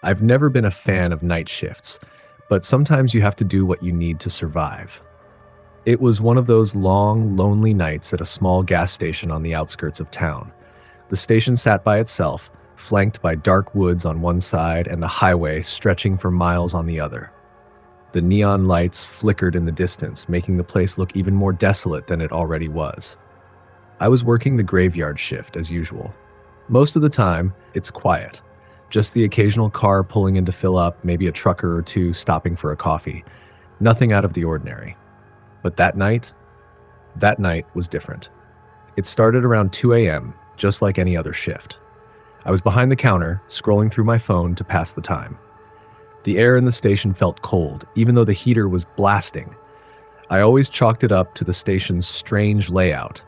I've never been a fan of night shifts, but sometimes you have to do what you need to survive. It was one of those long, lonely nights at a small gas station on the outskirts of town. The station sat by itself, flanked by dark woods on one side and the highway stretching for miles on the other. The neon lights flickered in the distance, making the place look even more desolate than it already was. I was working the graveyard shift as usual. Most of the time, it's quiet. Just the occasional car pulling in to fill up, maybe a trucker or two stopping for a coffee. Nothing out of the ordinary. But that night was different. It started around 2 a.m., just like any other shift. I was behind the counter, scrolling through my phone to pass the time. The air in the station felt cold, even though the heater was blasting. I always chalked it up to the station's strange layout,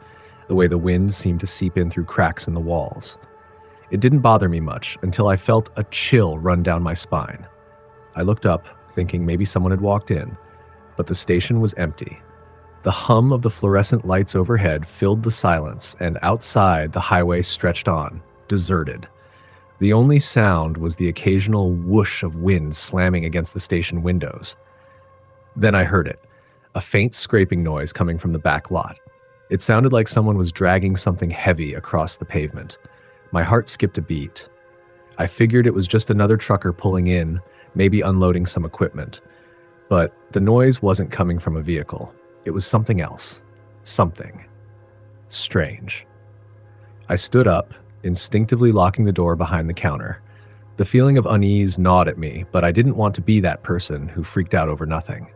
the way the wind seemed to seep in through cracks in the walls. It didn't bother me much until I felt a chill run down my spine. I looked up, thinking maybe someone had walked in, but the station was empty. The hum of the fluorescent lights overhead filled the silence, and outside the highway stretched on, deserted. The only sound was the occasional whoosh of wind slamming against the station windows. Then I heard it, a faint scraping noise coming from the back lot. It sounded like someone was dragging something heavy across the pavement. My heart skipped a beat. I figured it was just another trucker pulling in, maybe unloading some equipment. But the noise wasn't coming from a vehicle. It was something else. Something strange. I stood up, instinctively locking the door behind the counter. The feeling of unease gnawed at me, but I didn't want to be that person who freaked out over nothing.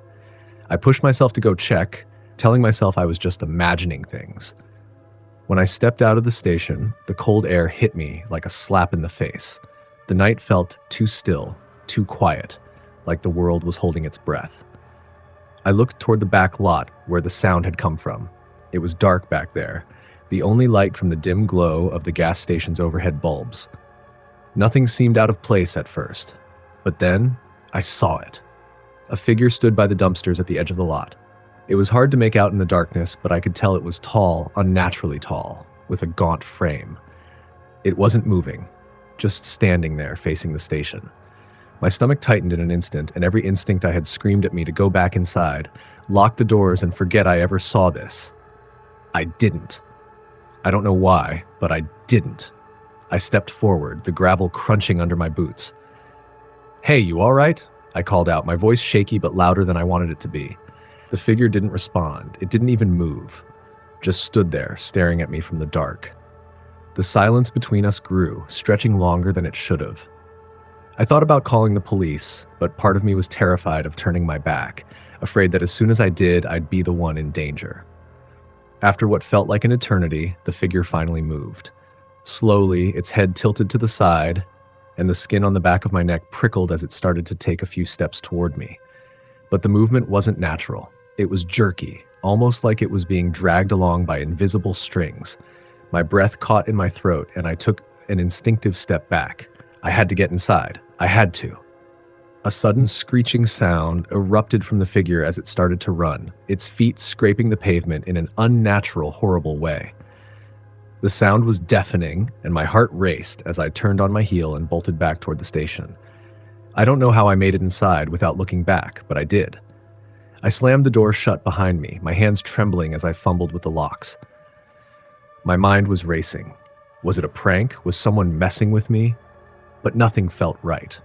I pushed myself to go check, telling myself I was just imagining things. When I stepped out of the station, the cold air hit me like a slap in the face. The night felt too still, too quiet, like the world was holding its breath. I looked toward the back lot where the sound had come from. It was dark back there, the only light from the dim glow of the gas station's overhead bulbs. Nothing seemed out of place at first, but then I saw it. A figure stood by the dumpsters at the edge of the lot. It was hard to make out in the darkness, but I could tell it was tall, unnaturally tall, with a gaunt frame. It wasn't moving, just standing there facing the station. My stomach tightened in an instant, and every instinct I had screamed at me to go back inside, lock the doors, and forget I ever saw this. I didn't. I don't know why, but I didn't. I stepped forward, the gravel crunching under my boots. "Hey, you all right?" I called out, my voice shaky but louder than I wanted it to be. The figure didn't respond. It didn't even move. Just stood there, staring at me from the dark. The silence between us grew, stretching longer than it should have. I thought about calling the police, but part of me was terrified of turning my back, afraid that as soon as I did, I'd be the one in danger. After what felt like an eternity, the figure finally moved. Slowly, its head tilted to the side, and the skin on the back of my neck prickled as it started to take a few steps toward me. But the movement wasn't natural. It was jerky, almost like it was being dragged along by invisible strings. My breath caught in my throat, and I took an instinctive step back. I had to get inside. I had to. A sudden screeching sound erupted from the figure as it started to run, its feet scraping the pavement in an unnatural, horrible way. The sound was deafening, and my heart raced as I turned on my heel and bolted back toward the station. I don't know how I made it inside without looking back, but I did. I slammed the door shut behind me, my hands trembling as I fumbled with the locks. My mind was racing. Was it a prank? Was someone messing with me? But nothing felt right.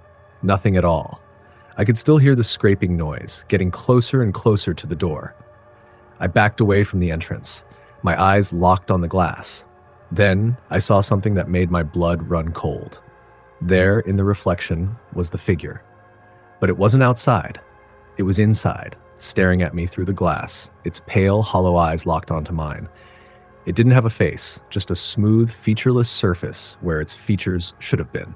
Nothing at all. I could still hear the scraping noise, getting closer and closer to the door. I backed away from the entrance, my eyes locked on the glass. Then I saw something that made my blood run cold. There, in the reflection, was the figure. But it wasn't outside. It was inside, staring at me through the glass, its pale, hollow eyes locked onto mine. It didn't have a face, just a smooth, featureless surface where its features should have been.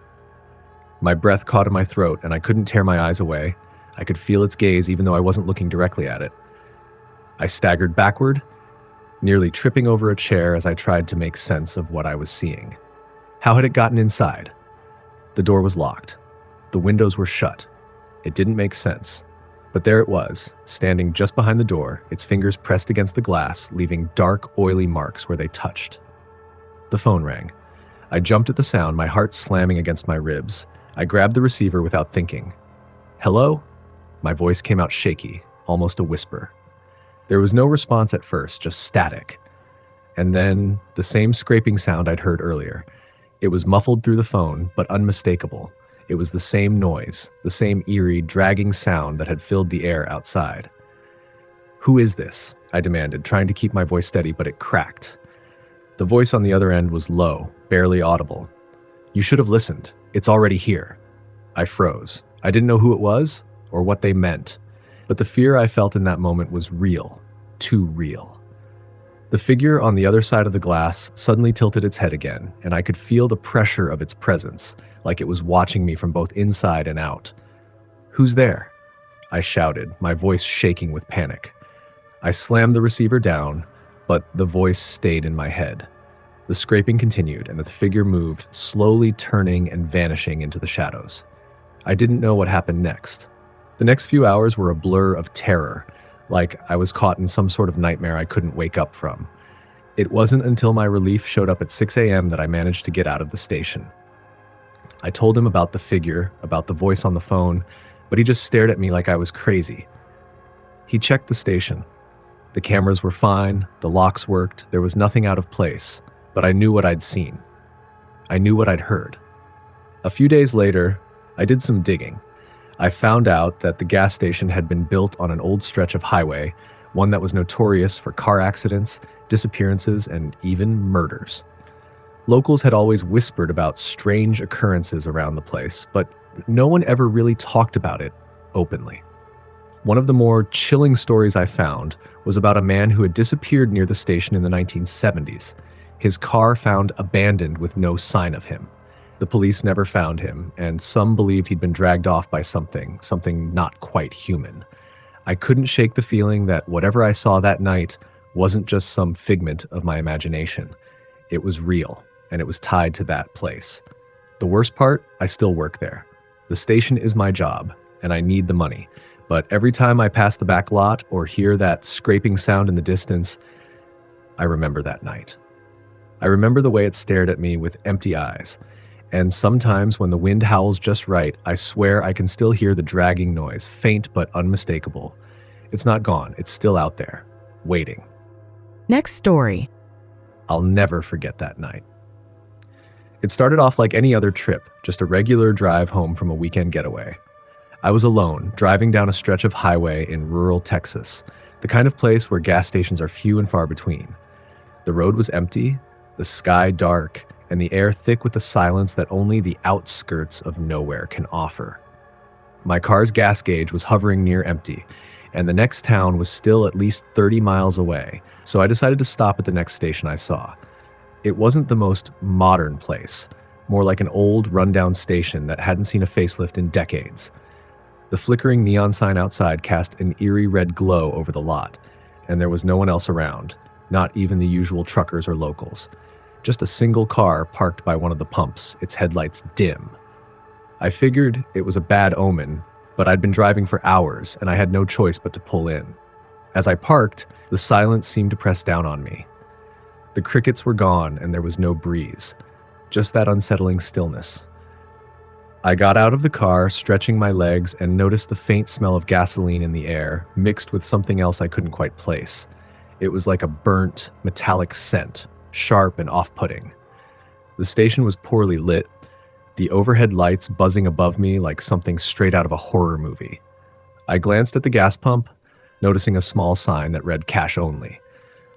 My breath caught in my throat, and I couldn't tear my eyes away. I could feel its gaze even though I wasn't looking directly at it. I staggered backward, nearly tripping over a chair as I tried to make sense of what I was seeing. How had it gotten inside? The door was locked. The windows were shut. It didn't make sense. But there it was, standing just behind the door, its fingers pressed against the glass, leaving dark, oily marks where they touched. The phone rang. I jumped at the sound, my heart slamming against my ribs. I grabbed the receiver without thinking. Hello? My voice came out shaky, almost a whisper. There was no response at first, just static. And then the same scraping sound I'd heard earlier. It was muffled through the phone, but unmistakable. It was the same noise, the same eerie, dragging sound that had filled the air outside. Who is this? I demanded, trying to keep my voice steady, but it cracked. The voice on the other end was low, barely audible. You should have listened. It's already here. I froze. I didn't know who it was or what they meant, but the fear I felt in that moment was real, too real. The figure on the other side of the glass suddenly tilted its head again, and I could feel the pressure of its presence, like it was watching me from both inside and out. Who's there? I shouted, my voice shaking with panic. I slammed the receiver down, but the voice stayed in my head. The scraping continued, and the figure moved, slowly turning and vanishing into the shadows. I didn't know what happened next. The next few hours were a blur of terror, like I was caught in some sort of nightmare I couldn't wake up from. It wasn't until my relief showed up at 6 a.m. that I managed to get out of the station. I told him about the figure, about the voice on the phone, but he just stared at me like I was crazy. He checked the station. The cameras were fine, the locks worked, there was nothing out of place, but I knew what I'd seen. I knew what I'd heard. A few days later, I did some digging. I found out that the gas station had been built on an old stretch of highway, one that was notorious for car accidents, disappearances, and even murders. Locals had always whispered about strange occurrences around the place, but no one ever really talked about it openly. One of the more chilling stories I found was about a man who had disappeared near the station in the 1970s. His car found abandoned with no sign of him. The police never found him, and some believed he'd been dragged off by something not quite human. I couldn't shake the feeling that whatever I saw that night wasn't just some figment of my imagination. It was real, and it was tied to that place. The worst part, I still work there. The station is my job, and I need the money. But every time I pass the back lot or hear that scraping sound in the distance, I remember that night. I remember the way it stared at me with empty eyes. And sometimes when the wind howls just right, I swear I can still hear the dragging noise, faint but unmistakable. It's not gone, it's still out there, waiting. Next story. I'll never forget that night. It started off like any other trip, just a regular drive home from a weekend getaway. I was alone, driving down a stretch of highway in rural Texas, the kind of place where gas stations are few and far between. The road was empty, the sky dark, and the air thick with the silence that only the outskirts of nowhere can offer. My car's gas gauge was hovering near empty, and the next town was still at least 30 miles away, so I decided to stop at the next station I saw. It wasn't the most modern place, more like an old, rundown station that hadn't seen a facelift in decades. The flickering neon sign outside cast an eerie red glow over the lot, and there was no one else around, not even the usual truckers or locals. Just a single car parked by one of the pumps, its headlights dim. I figured it was a bad omen, but I'd been driving for hours and I had no choice but to pull in. As I parked, the silence seemed to press down on me. The crickets were gone and there was no breeze, just that unsettling stillness. I got out of the car, stretching my legs, and noticed the faint smell of gasoline in the air, mixed with something else I couldn't quite place. It was like a burnt, metallic scent, sharp and off-putting. The station was poorly lit, the overhead lights buzzing above me like something straight out of a horror movie. I glanced at the gas pump, noticing a small sign that read cash only.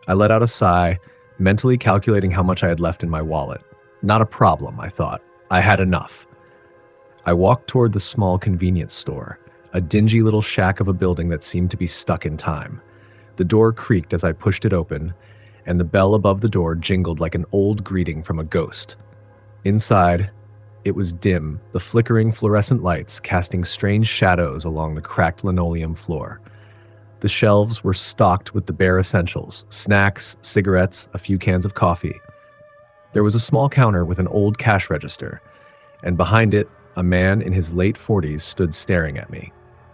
I let out a sigh, mentally calculating how much I had left in my wallet. Not a problem, I thought. I had enough. I walked toward the small convenience store, a dingy little shack of a building that seemed to be stuck in time. The door creaked as I pushed it open, and the bell above the door jingled like an old greeting from a ghost. Inside, it was dim, the flickering fluorescent lights casting strange shadows along the cracked linoleum floor. The shelves were stocked with the bare essentials, snacks, cigarettes, a few cans of coffee. There was a small counter with an old cash register, and behind it, a man in his late 40s stood staring at me.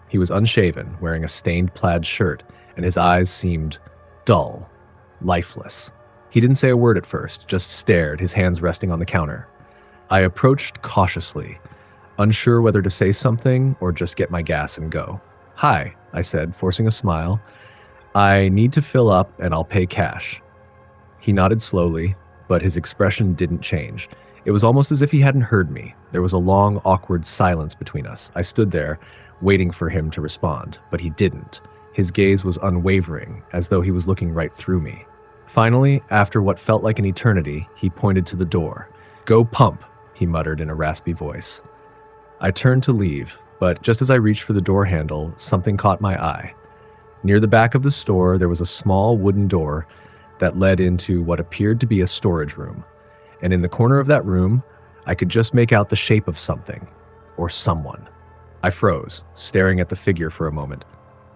He was unshaven, wearing a stained plaid shirt, and his eyes seemed dull, lifeless. He didn't say a word at first, just stared, his hands resting on the counter. I approached cautiously. unsure whether to say something or just get my gas and go. "Hi," I said, forcing a smile. "I need to fill up and I'll pay cash." He nodded slowly, but his expression didn't change. It was almost as if he hadn't heard me. There was a long, awkward silence between us. I stood there, waiting for him to respond, but he didn't. His gaze was unwavering, as though he was looking right through me. Finally, after what felt like an eternity, he pointed to the door. "Go pump," he muttered in a raspy voice. I turned to leave, but just as I reached for the door handle, something caught my eye. Near the back of the store, there was a small wooden door that led into what appeared to be a storage room. And in the corner of that room, I could just make out the shape of something, or someone. I froze, staring at the figure for a moment.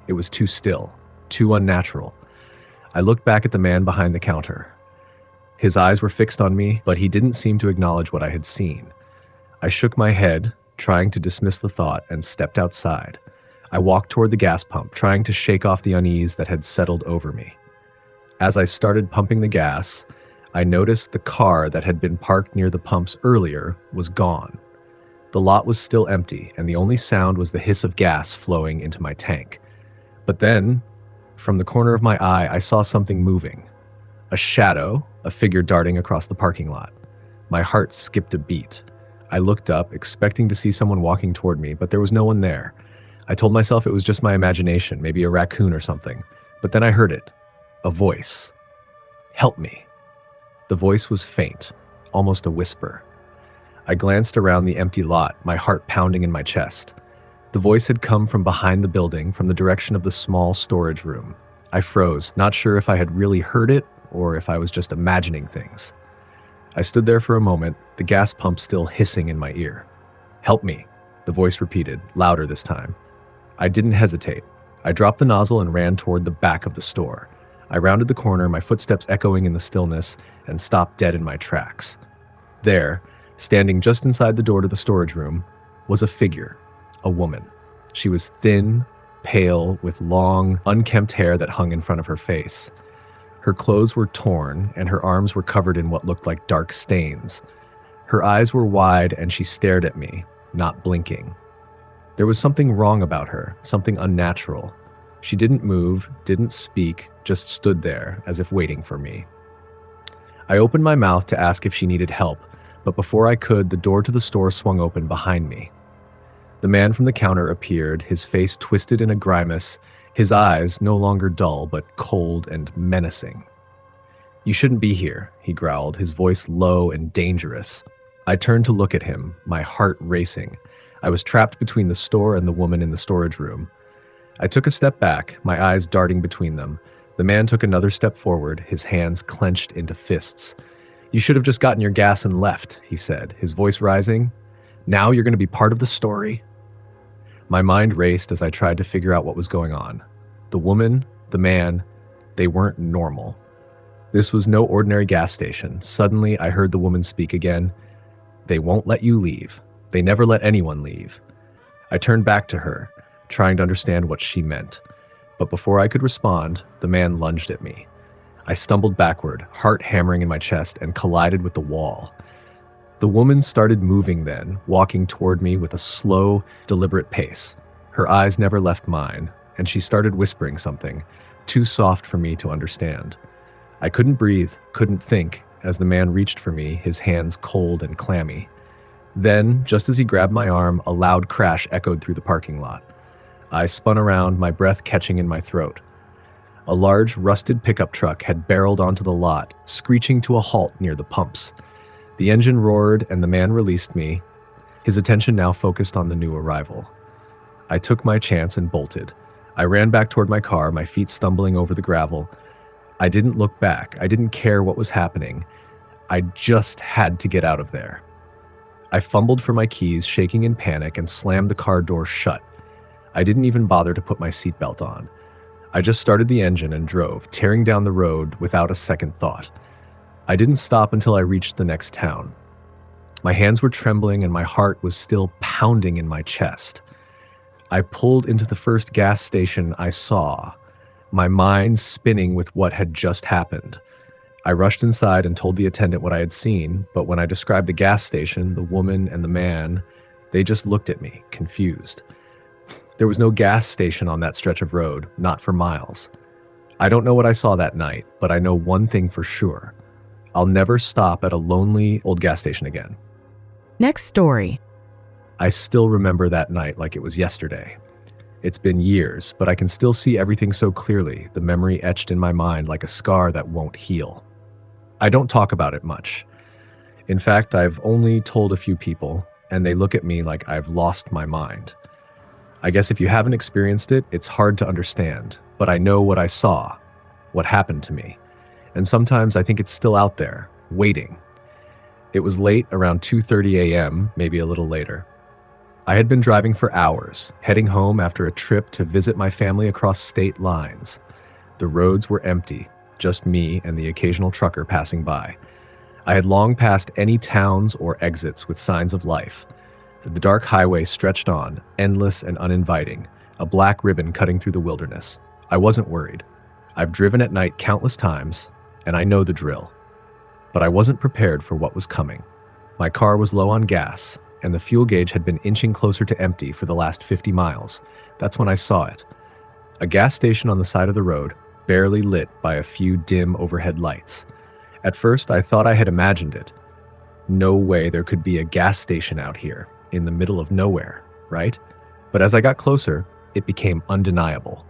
It was too still, too unnatural. I looked back at the man behind the counter. His eyes were fixed on me, but he didn't seem to acknowledge what I had seen. I shook my head, trying to dismiss the thought, and stepped outside. I walked toward the gas pump, trying to shake off the unease that had settled over me. As I started pumping the gas, I noticed the car that had been parked near the pumps earlier was gone. The lot was still empty, and the only sound was the hiss of gas flowing into my tank. But then, from the corner of my eye, I saw something moving. A shadow, a figure darting across the parking lot. My heart skipped a beat. I looked up, expecting to see someone walking toward me, but there was no one there. I told myself it was just my imagination, maybe a raccoon or something. But then I heard it. A voice. "Help me." The voice was faint, almost a whisper. I glanced around the empty lot, my heart pounding in my chest. The voice had come from behind the building, from the direction of the small storage room. I froze, not sure if I had really heard it or if I was just imagining things. I stood there for a moment, the gas pump still hissing in my ear. "Help me," the voice repeated, louder this time. I didn't hesitate. I dropped the nozzle and ran toward the back of the store. I rounded the corner, my footsteps echoing in the stillness, and stopped dead in my tracks. There, standing just inside the door to the storage room, was a figure, a woman. She was thin, pale, with long, unkempt hair that hung in front of her face. Her clothes were torn, and her arms were covered in what looked like dark stains. Her eyes were wide, and she stared at me, not blinking. There was something wrong about her, something unnatural. She didn't move, didn't speak, just stood there, as if waiting for me. I opened my mouth to ask if she needed help, but before I could, the door to the store swung open behind me. The man from the counter appeared, his face twisted in a grimace, his eyes no longer dull but cold and menacing. "You shouldn't be here," he growled, his voice low and dangerous. I turned to look at him, my heart racing. I was trapped between the store and the woman in the storage room. I took a step back, my eyes darting between them. The man took another step forward, his hands clenched into fists. "You should have just gotten your gas and left," he said, his voice rising. "Now you're going to be part of the story?" My mind raced as I tried to figure out what was going on. The woman, the man, they weren't normal. This was no ordinary gas station. Suddenly, I heard the woman speak again. "They won't let you leave. They never let anyone leave." I turned back to her, trying to understand what she meant. But before I could respond, the man lunged at me. I stumbled backward, heart hammering in my chest, and collided with the wall. The woman started moving then, walking toward me with a slow, deliberate pace. Her eyes never left mine, and she started whispering something, too soft for me to understand. I couldn't breathe, couldn't think, as the man reached for me, his hands cold and clammy. Then, just as he grabbed my arm, a loud crash echoed through the parking lot. I spun around, my breath catching in my throat. A large, rusted pickup truck had barreled onto the lot, screeching to a halt near the pumps. The engine roared, and the man released me, his attention now focused on the new arrival. I took my chance and bolted. I ran back toward my car, my feet stumbling over the gravel. I didn't look back. I didn't care what was happening. I just had to get out of there. I fumbled for my keys, shaking in panic, and slammed the car door shut. I didn't even bother to put my seatbelt on. I just started the engine and drove, tearing down the road without a second thought. I didn't stop until I reached the next town. My hands were trembling and my heart was still pounding in my chest. I pulled into the first gas station I saw, my mind spinning with what had just happened. I rushed inside and told the attendant what I had seen, but when I described the gas station, the woman and the man, They just looked at me, confused. There was no gas station on that stretch of road, not for miles. I don't know what I saw that night, but I know one thing for sure. I'll never stop at a lonely old gas station again. Next story. I still remember that night like it was yesterday. It's been years, but I can still see everything so clearly, the memory etched in my mind like a scar that won't heal. I don't talk about it much. In fact, I've only told a few people, and they look at me like I've lost my mind. I guess if you haven't experienced it, it's hard to understand, but I know what I saw, what happened to me. And sometimes I think it's still out there, waiting. It was late, around 2:30 a.m., maybe a little later. I had been driving for hours, heading home after a trip to visit my family across state lines. The roads were empty, just me and the occasional trucker passing by. I had long passed any towns or exits with signs of life. The dark highway stretched on, endless and uninviting, a black ribbon cutting through the wilderness. I wasn't worried. I've driven at night countless times, and I know the drill. But I wasn't prepared for what was coming. My car was low on gas, and the fuel gauge had been inching closer to empty for the last 50 miles. That's when I saw it. A gas station on the side of the road, barely lit by a few dim overhead lights. At first, I thought I had imagined it. No way there could be a gas station out here, in the middle of nowhere, right? But as I got closer, it became undeniable.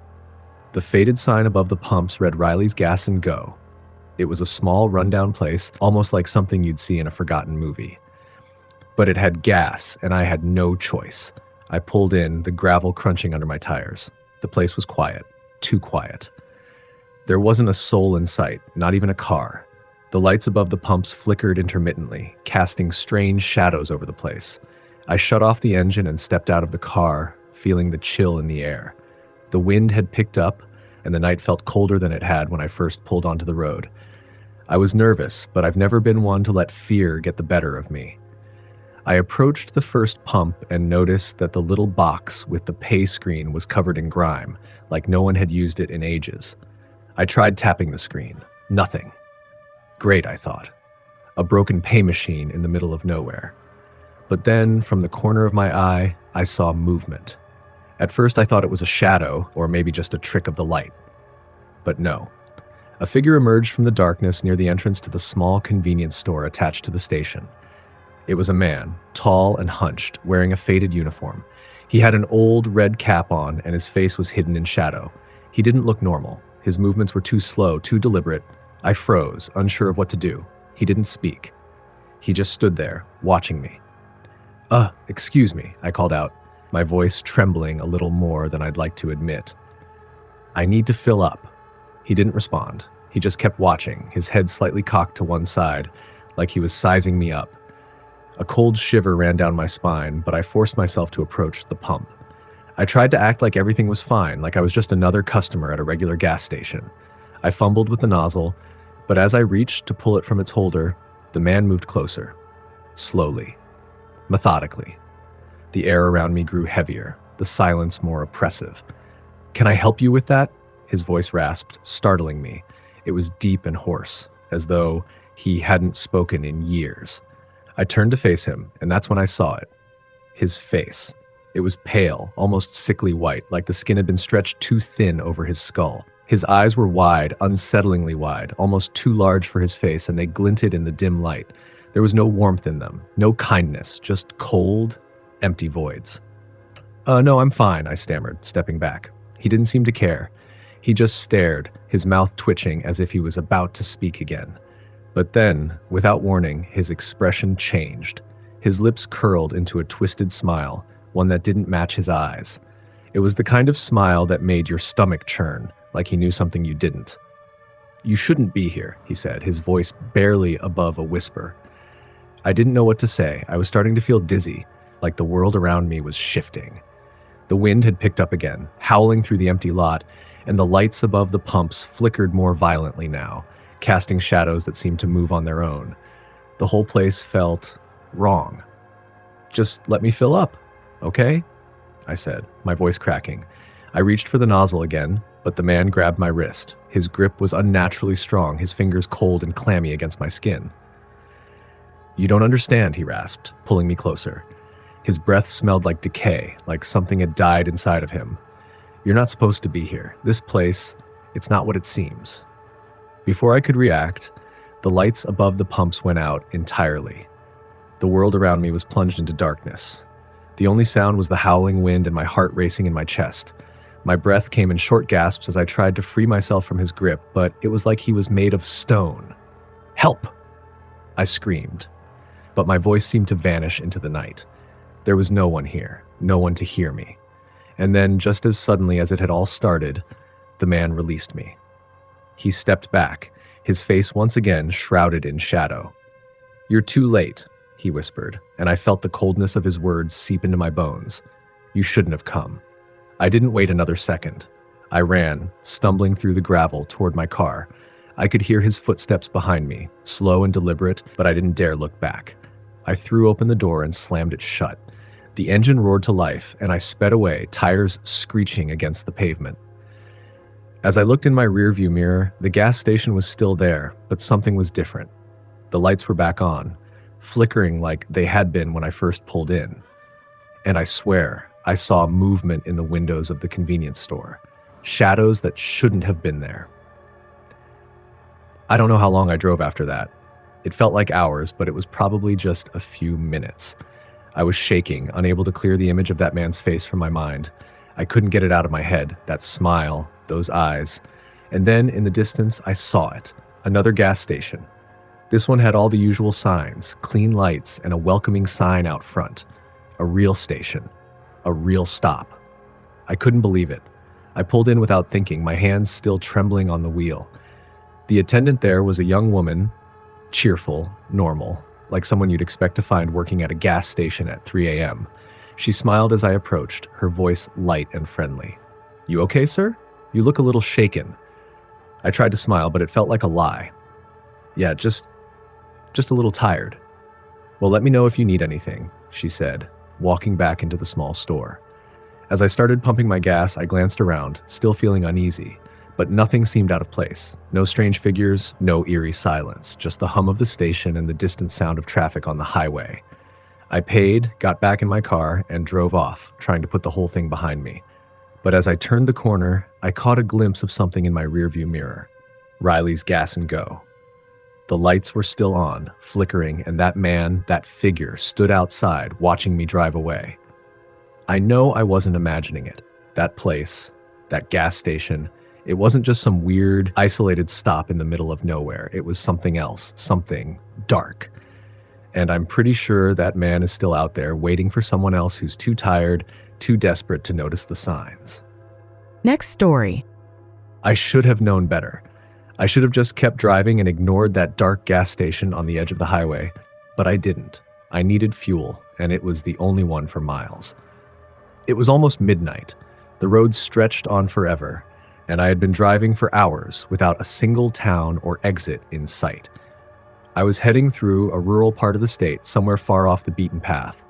The faded sign above the pumps read Riley's Gas and Go. It was a small, rundown place, almost like something you'd see in a forgotten movie. But it had gas, and I had no choice. I pulled in, the gravel crunching under my tires. The place was quiet, too quiet. There wasn't a soul in sight, not even a car. The lights above the pumps flickered intermittently, casting strange shadows over the place. I shut off the engine and stepped out of the car, feeling the chill in the air. The wind had picked up, and the night felt colder than it had when I first pulled onto the road. I was nervous, but I've never been one to let fear get the better of me. I approached the first pump and noticed that the little box with the pay screen was covered in grime, like no one had used it in ages. I tried tapping the screen. Nothing. Great, I thought. A broken pay machine in the middle of nowhere. But then, from the corner of my eye, I saw movement. At first, I thought it was a shadow, or maybe just a trick of the light. But no. A figure emerged from the darkness near the entrance to the small convenience store attached to the station. It was a man, tall and hunched, wearing a faded uniform. He had an old red cap on, and his face was hidden in shadow. He didn't look normal. His movements were too slow, too deliberate. I froze, unsure of what to do. He didn't speak. He just stood there, watching me. Excuse me, I called out, my voice trembling a little more than I'd like to admit. I need to fill up. He didn't respond. He just kept watching, his head slightly cocked to one side, like he was sizing me up. A cold shiver ran down my spine, but I forced myself to approach the pump. I tried to act like everything was fine, like I was just another customer at a regular gas station. I fumbled with the nozzle, but as I reached to pull it from its holder, the man moved closer. Slowly. Methodically. The air around me grew heavier, the silence more oppressive. "Can I help you with that?" His voice rasped, startling me. It was deep and hoarse, as though he hadn't spoken in years. I turned to face him, and that's when I saw it. His face. It was pale, almost sickly white, like the skin had been stretched too thin over his skull. His eyes were wide, unsettlingly wide, almost too large for his face, and they glinted in the dim light. There was no warmth in them, no kindness, just cold, empty voids. No, I'm fine," I stammered, stepping back. He didn't seem to care. He just stared, his mouth twitching as if he was about to speak again. But then, without warning, his expression changed. His lips curled into a twisted smile, one that didn't match his eyes. It was the kind of smile that made your stomach churn, like he knew something you didn't. "You shouldn't be here," he said, his voice barely above a whisper. I didn't know what to say. I was starting to feel dizzy, like the world around me was shifting. The wind had picked up again, howling through the empty lot, and the lights above the pumps flickered more violently now, casting shadows that seemed to move on their own. The whole place felt wrong. "Just let me fill up, okay?" I said, my voice cracking. I reached for the nozzle again, but the man grabbed my wrist. His grip was unnaturally strong, his fingers cold and clammy against my skin. "You don't understand," he rasped, pulling me closer. His breath smelled like decay, like something had died inside of him. "You're not supposed to be here. This place, it's not what it seems." Before I could react, the lights above the pumps went out entirely. The world around me was plunged into darkness. The only sound was the howling wind and my heart racing in my chest. My breath came in short gasps as I tried to free myself from his grip, but it was like he was made of stone. "Help!" I screamed, but my voice seemed to vanish into the night. There was no one here, no one to hear me. And then, just as suddenly as it had all started, the man released me. He stepped back, his face once again shrouded in shadow. "You're too late," he whispered, and I felt the coldness of his words seep into my bones. "You shouldn't have come." I didn't wait another second. I ran, stumbling through the gravel toward my car. I could hear his footsteps behind me, slow and deliberate, but I didn't dare look back. I threw open the door and slammed it shut. The engine roared to life, and I sped away, tires screeching against the pavement. As I looked in my rearview mirror, the gas station was still there, but something was different. The lights were back on, flickering like they had been when I first pulled in. And I swear, I saw movement in the windows of the convenience store, shadows that shouldn't have been there. I don't know how long I drove after that. It felt like hours, but it was probably just a few minutes. I was shaking, unable to clear the image of that man's face from my mind. I couldn't get it out of my head, that smile, those eyes. And then, in the distance, I saw it. Another gas station. This one had all the usual signs, clean lights, and a welcoming sign out front. A real station. A real stop. I couldn't believe it. I pulled in without thinking, my hands still trembling on the wheel. The attendant there was a young woman, cheerful, normal, like someone you'd expect to find working at a gas station at 3 a.m. She smiled as I approached, her voice light and friendly. "You okay, sir? You look a little shaken." I tried to smile, but it felt like a lie. "Yeah, just a little tired." "Well, let me know if you need anything," she said, walking back into the small store. As I started pumping my gas, I glanced around, still feeling uneasy, but nothing seemed out of place. No strange figures, no eerie silence, just the hum of the station and the distant sound of traffic on the highway. I paid, got back in my car, and drove off, trying to put the whole thing behind me. But as I turned the corner, I caught a glimpse of something in my rearview mirror. Riley's Gas and Go. The lights were still on, flickering, and that man, that figure, stood outside, watching me drive away. I know I wasn't imagining it. That place, that gas station, it wasn't just some weird, isolated stop in the middle of nowhere. It was something else, something dark. And I'm pretty sure that man is still out there, waiting for someone else who's too tired, too desperate to notice the signs. Next story. I should have known better. I should have just kept driving and ignored that dark gas station on the edge of the highway, but I didn't. I needed fuel, and it was the only one for miles. It was almost midnight. The road stretched on forever, and I had been driving for hours without a single town or exit in sight. I was heading through a rural part of the state, somewhere far off the beaten path.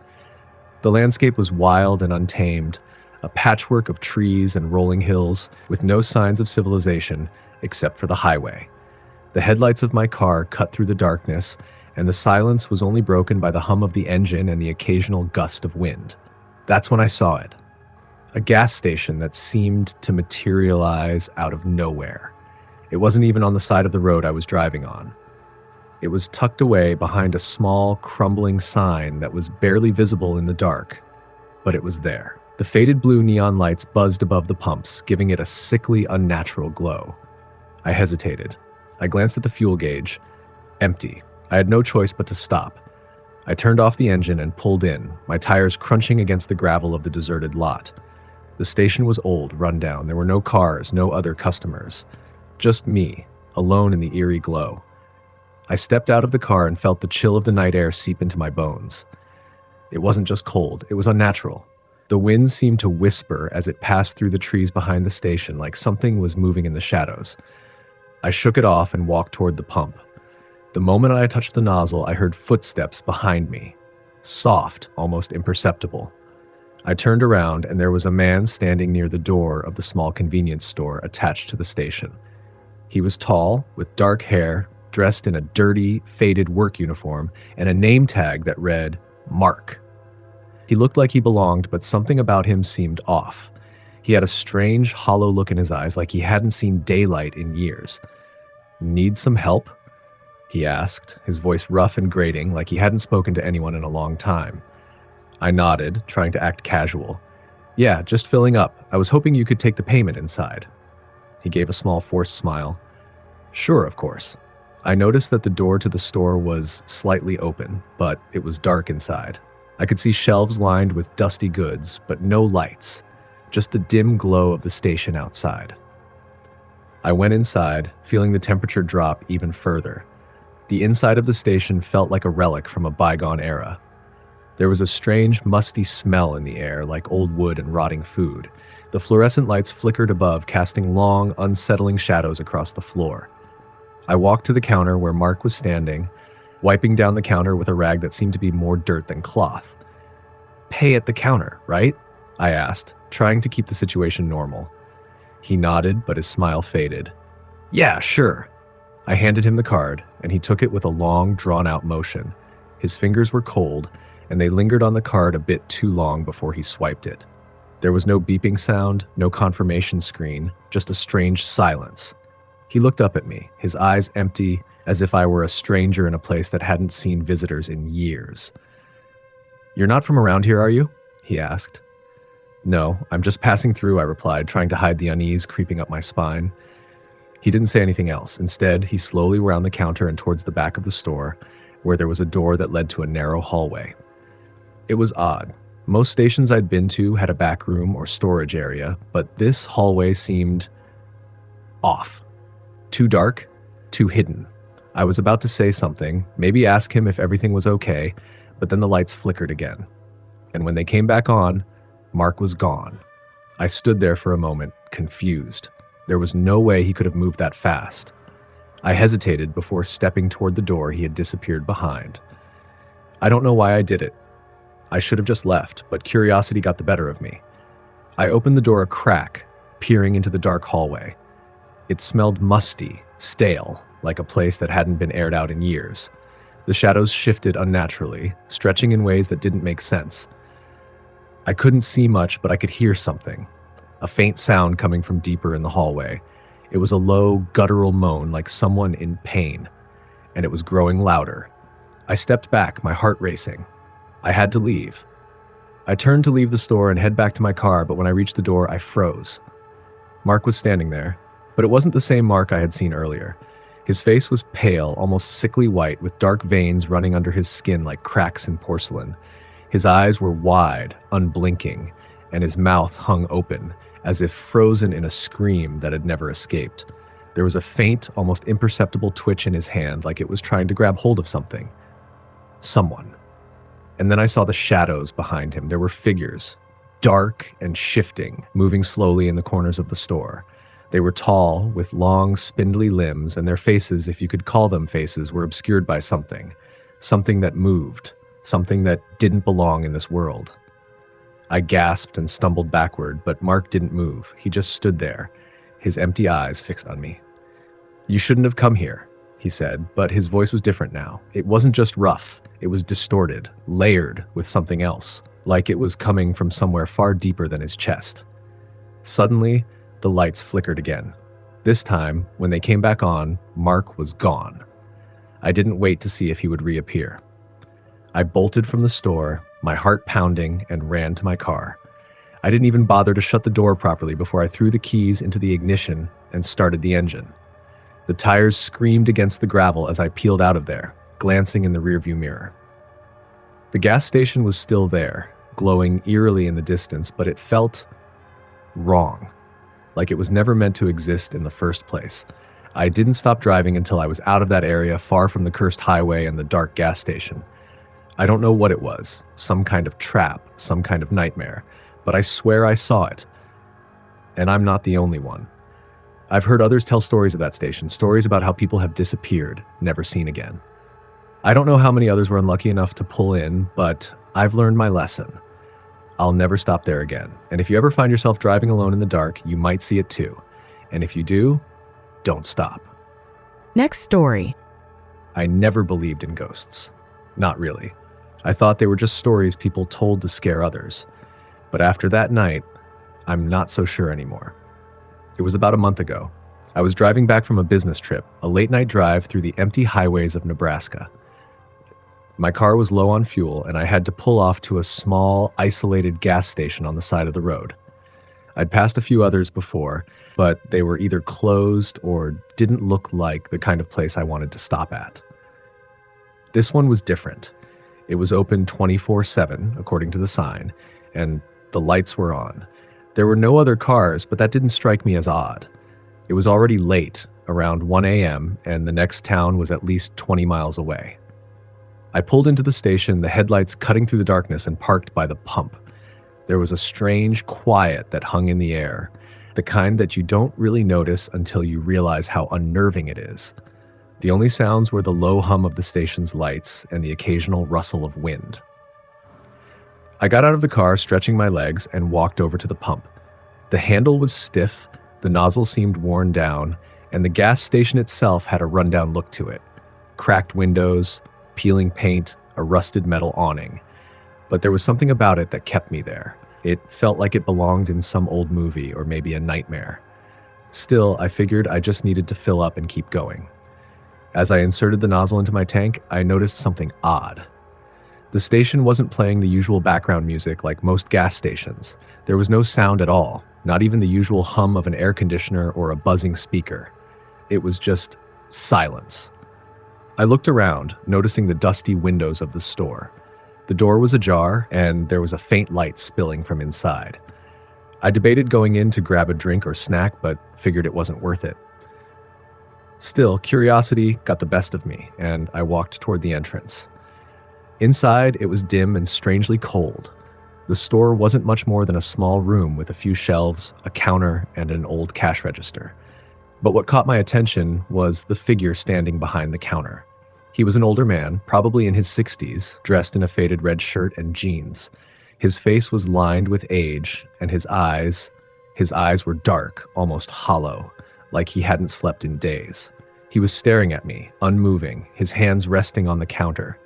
The landscape was wild and untamed, a patchwork of trees and rolling hills with no signs of civilization except for the highway. The headlights of my car cut through the darkness, and the silence was only broken by the hum of the engine and the occasional gust of wind. That's when I saw it. A gas station that seemed to materialize out of nowhere. It wasn't even on the side of the road I was driving on. It was tucked away behind a small, crumbling sign that was barely visible in the dark, but it was there. The faded blue neon lights buzzed above the pumps, giving it a sickly, unnatural glow. I hesitated. I glanced at the fuel gauge. Empty. I had no choice but to stop. I turned off the engine and pulled in, my tires crunching against the gravel of the deserted lot. The station was old, run down. There were no cars, no other customers. Just me, alone in the eerie glow. I stepped out of the car and felt the chill of the night air seep into my bones. It wasn't just cold, it was unnatural. The wind seemed to whisper as it passed through the trees behind the station, like something was moving in the shadows. I shook it off and walked toward the pump. The moment I touched the nozzle, I heard footsteps behind me. Soft, almost imperceptible. I turned around, and there was a man standing near the door of the small convenience store attached to the station. He was tall, with dark hair, dressed in a dirty, faded work uniform, and a name tag that read, Mark. He looked like he belonged, but something about him seemed off. He had a strange, hollow look in his eyes, like he hadn't seen daylight in years. "Need some help?" he asked, his voice rough and grating, like he hadn't spoken to anyone in a long time. I nodded, trying to act casual. "Yeah, just filling up. I was hoping you could take the payment inside." He gave a small forced smile. "Sure, of course." I noticed that the door to the store was slightly open, but it was dark inside. I could see shelves lined with dusty goods, but no lights, just the dim glow of the station outside. I went inside, feeling the temperature drop even further. The inside of the station felt like a relic from a bygone era. There was a strange, musty smell in the air, like old wood and rotting food. The fluorescent lights flickered above, casting long, unsettling shadows across the floor. I walked to the counter where Mark was standing, wiping down the counter with a rag that seemed to be more dirt than cloth. "Pay at the counter, right?" I asked, trying to keep the situation normal. He nodded, but his smile faded. "Yeah, sure." I handed him the card, and he took it with a long, drawn-out motion. His fingers were cold, and they lingered on the card a bit too long before he swiped it. There was no beeping sound, no confirmation screen, just a strange silence. He looked up at me, his eyes empty, as if I were a stranger in a place that hadn't seen visitors in years. "You're not from around here, are you?" he asked. "No, I'm just passing through," I replied, trying to hide the unease creeping up my spine. He didn't say anything else. Instead, he slowly round the counter and towards the back of the store, where there was a door that led to a narrow hallway. It was odd. Most stations I'd been to had a back room or storage area, but this hallway seemed off. Too dark, too hidden. I was about to say something, maybe ask him if everything was okay, but then the lights flickered again. And when they came back on, Mark was gone. I stood there for a moment, confused. There was no way he could have moved that fast. I hesitated before stepping toward the door he had disappeared behind. I don't know why I did it. I should have just left, but curiosity got the better of me. I opened the door a crack, peering into the dark hallway. It smelled musty, stale, like a place that hadn't been aired out in years. The shadows shifted unnaturally, stretching in ways that didn't make sense. I couldn't see much, but I could hear something. A faint sound coming from deeper in the hallway. It was a low, guttural moan like someone in pain, and it was growing louder. I stepped back, my heart racing. I had to leave. I turned to leave the store and head back to my car, but when I reached the door, I froze. Mark was standing there, but it wasn't the same Mark I had seen earlier. His face was pale, almost sickly white, with dark veins running under his skin like cracks in porcelain. His eyes were wide, unblinking, and his mouth hung open, as if frozen in a scream that had never escaped. There was a faint, almost imperceptible twitch in his hand, like it was trying to grab hold of something. Someone. And then I saw the shadows behind him. There were figures, dark and shifting, moving slowly in the corners of the store. They were tall, with long, spindly limbs, and their faces, if you could call them faces, were obscured by something. Something that moved. Something that didn't belong in this world. I gasped and stumbled backward, but Mark didn't move. He just stood there, his empty eyes fixed on me. "You shouldn't have come here," he said, but his voice was different now. It wasn't just rough. It was distorted, layered with something else, like it was coming from somewhere far deeper than his chest. Suddenly, the lights flickered again. This time, when they came back on, Mark was gone. I didn't wait to see if he would reappear. I bolted from the store, my heart pounding, and ran to my car. I didn't even bother to shut the door properly before I threw the keys into the ignition and started the engine. The tires screamed against the gravel as I peeled out of there, glancing in the rearview mirror. The gas station was still there, glowing eerily in the distance, but it felt wrong, like it was never meant to exist in the first place. I didn't stop driving until I was out of that area, far from the cursed highway and the dark gas station. I don't know what it was, some kind of trap, some kind of nightmare, but I swear I saw it. And I'm not the only one. I've heard others tell stories of that station, stories about how people have disappeared, never seen again. I don't know how many others were unlucky enough to pull in, but I've learned my lesson. I'll never stop there again. And if you ever find yourself driving alone in the dark, you might see it too. And if you do, don't stop. Next story. I never believed in ghosts. Not really. I thought they were just stories people told to scare others. But after that night, I'm not so sure anymore. It was about a month ago. I was driving back from a business trip, a late-night drive through the empty highways of Nebraska. My car was low on fuel, and I had to pull off to a small, isolated gas station on the side of the road. I'd passed a few others before, but they were either closed or didn't look like the kind of place I wanted to stop at. This one was different. It was open 24/7, according to the sign, and the lights were on. There were no other cars, but that didn't strike me as odd. It was already late, around 1 a.m., and the next town was at least 20 miles away. I pulled into the station, the headlights cutting through the darkness, and parked by the pump. There was a strange quiet that hung in the air, the kind that you don't really notice until you realize how unnerving it is. The only sounds were the low hum of the station's lights and the occasional rustle of wind. I got out of the car, stretching my legs, and walked over to the pump. The handle was stiff, the nozzle seemed worn down, and the gas station itself had a rundown look to it. Cracked windows, peeling paint, a rusted metal awning. But there was something about it that kept me there. It felt like it belonged in some old movie or maybe a nightmare. Still, I figured I just needed to fill up and keep going. As I inserted the nozzle into my tank, I noticed something odd. The station wasn't playing the usual background music like most gas stations. There was no sound at all, not even the usual hum of an air conditioner or a buzzing speaker. It was just silence. I looked around, noticing the dusty windows of the store. The door was ajar, and there was a faint light spilling from inside. I debated going in to grab a drink or snack, but figured it wasn't worth it. Still, curiosity got the best of me, and I walked toward the entrance. Inside, it was dim and strangely cold. The store wasn't much more than a small room with a few shelves, a counter, and an old cash register. But what caught my attention was the figure standing behind the counter. He was an older man, probably in his 60s, dressed in a faded red shirt and jeans. His face was lined with age, and his eyes were dark, almost hollow, like he hadn't slept in days. He was staring at me, unmoving, his hands resting on the counter.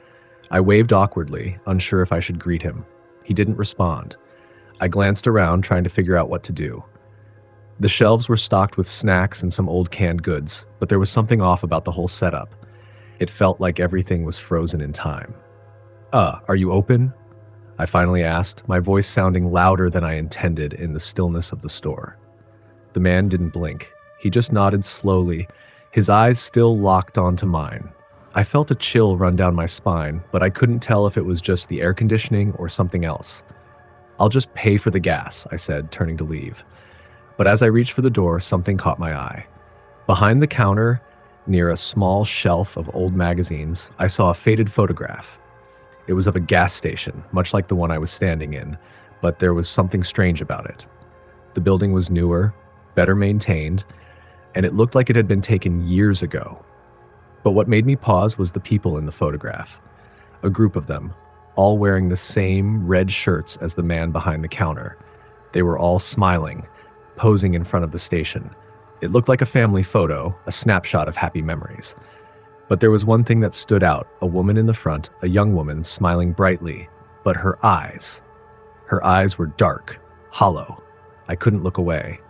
I waved awkwardly, unsure if I should greet him. He didn't respond. I glanced around, trying to figure out what to do. The shelves were stocked with snacks and some old canned goods, but there was something off about the whole setup. It felt like everything was frozen in time. Are you open?" I finally asked, my voice sounding louder than I intended in the stillness of the store. The man didn't blink. He just nodded slowly, his eyes still locked onto mine. I felt a chill run down my spine, but I couldn't tell if it was just the air conditioning or something else. "I'll just pay for the gas," I said, turning to leave. But as I reached for the door, something caught my eye. Behind the counter, near a small shelf of old magazines, I saw a faded photograph. It was of a gas station, much like the one I was standing in, but there was something strange about it. The building was newer, better maintained, and it looked like it had been taken years ago. But what made me pause was the people in the photograph. A group of them, all wearing the same red shirts as the man behind the counter. They were all smiling, posing in front of the station. It looked like a family photo, a snapshot of happy memories. But there was one thing that stood out, a woman in the front, a young woman smiling brightly, but her eyes were dark, hollow. I couldn't look away.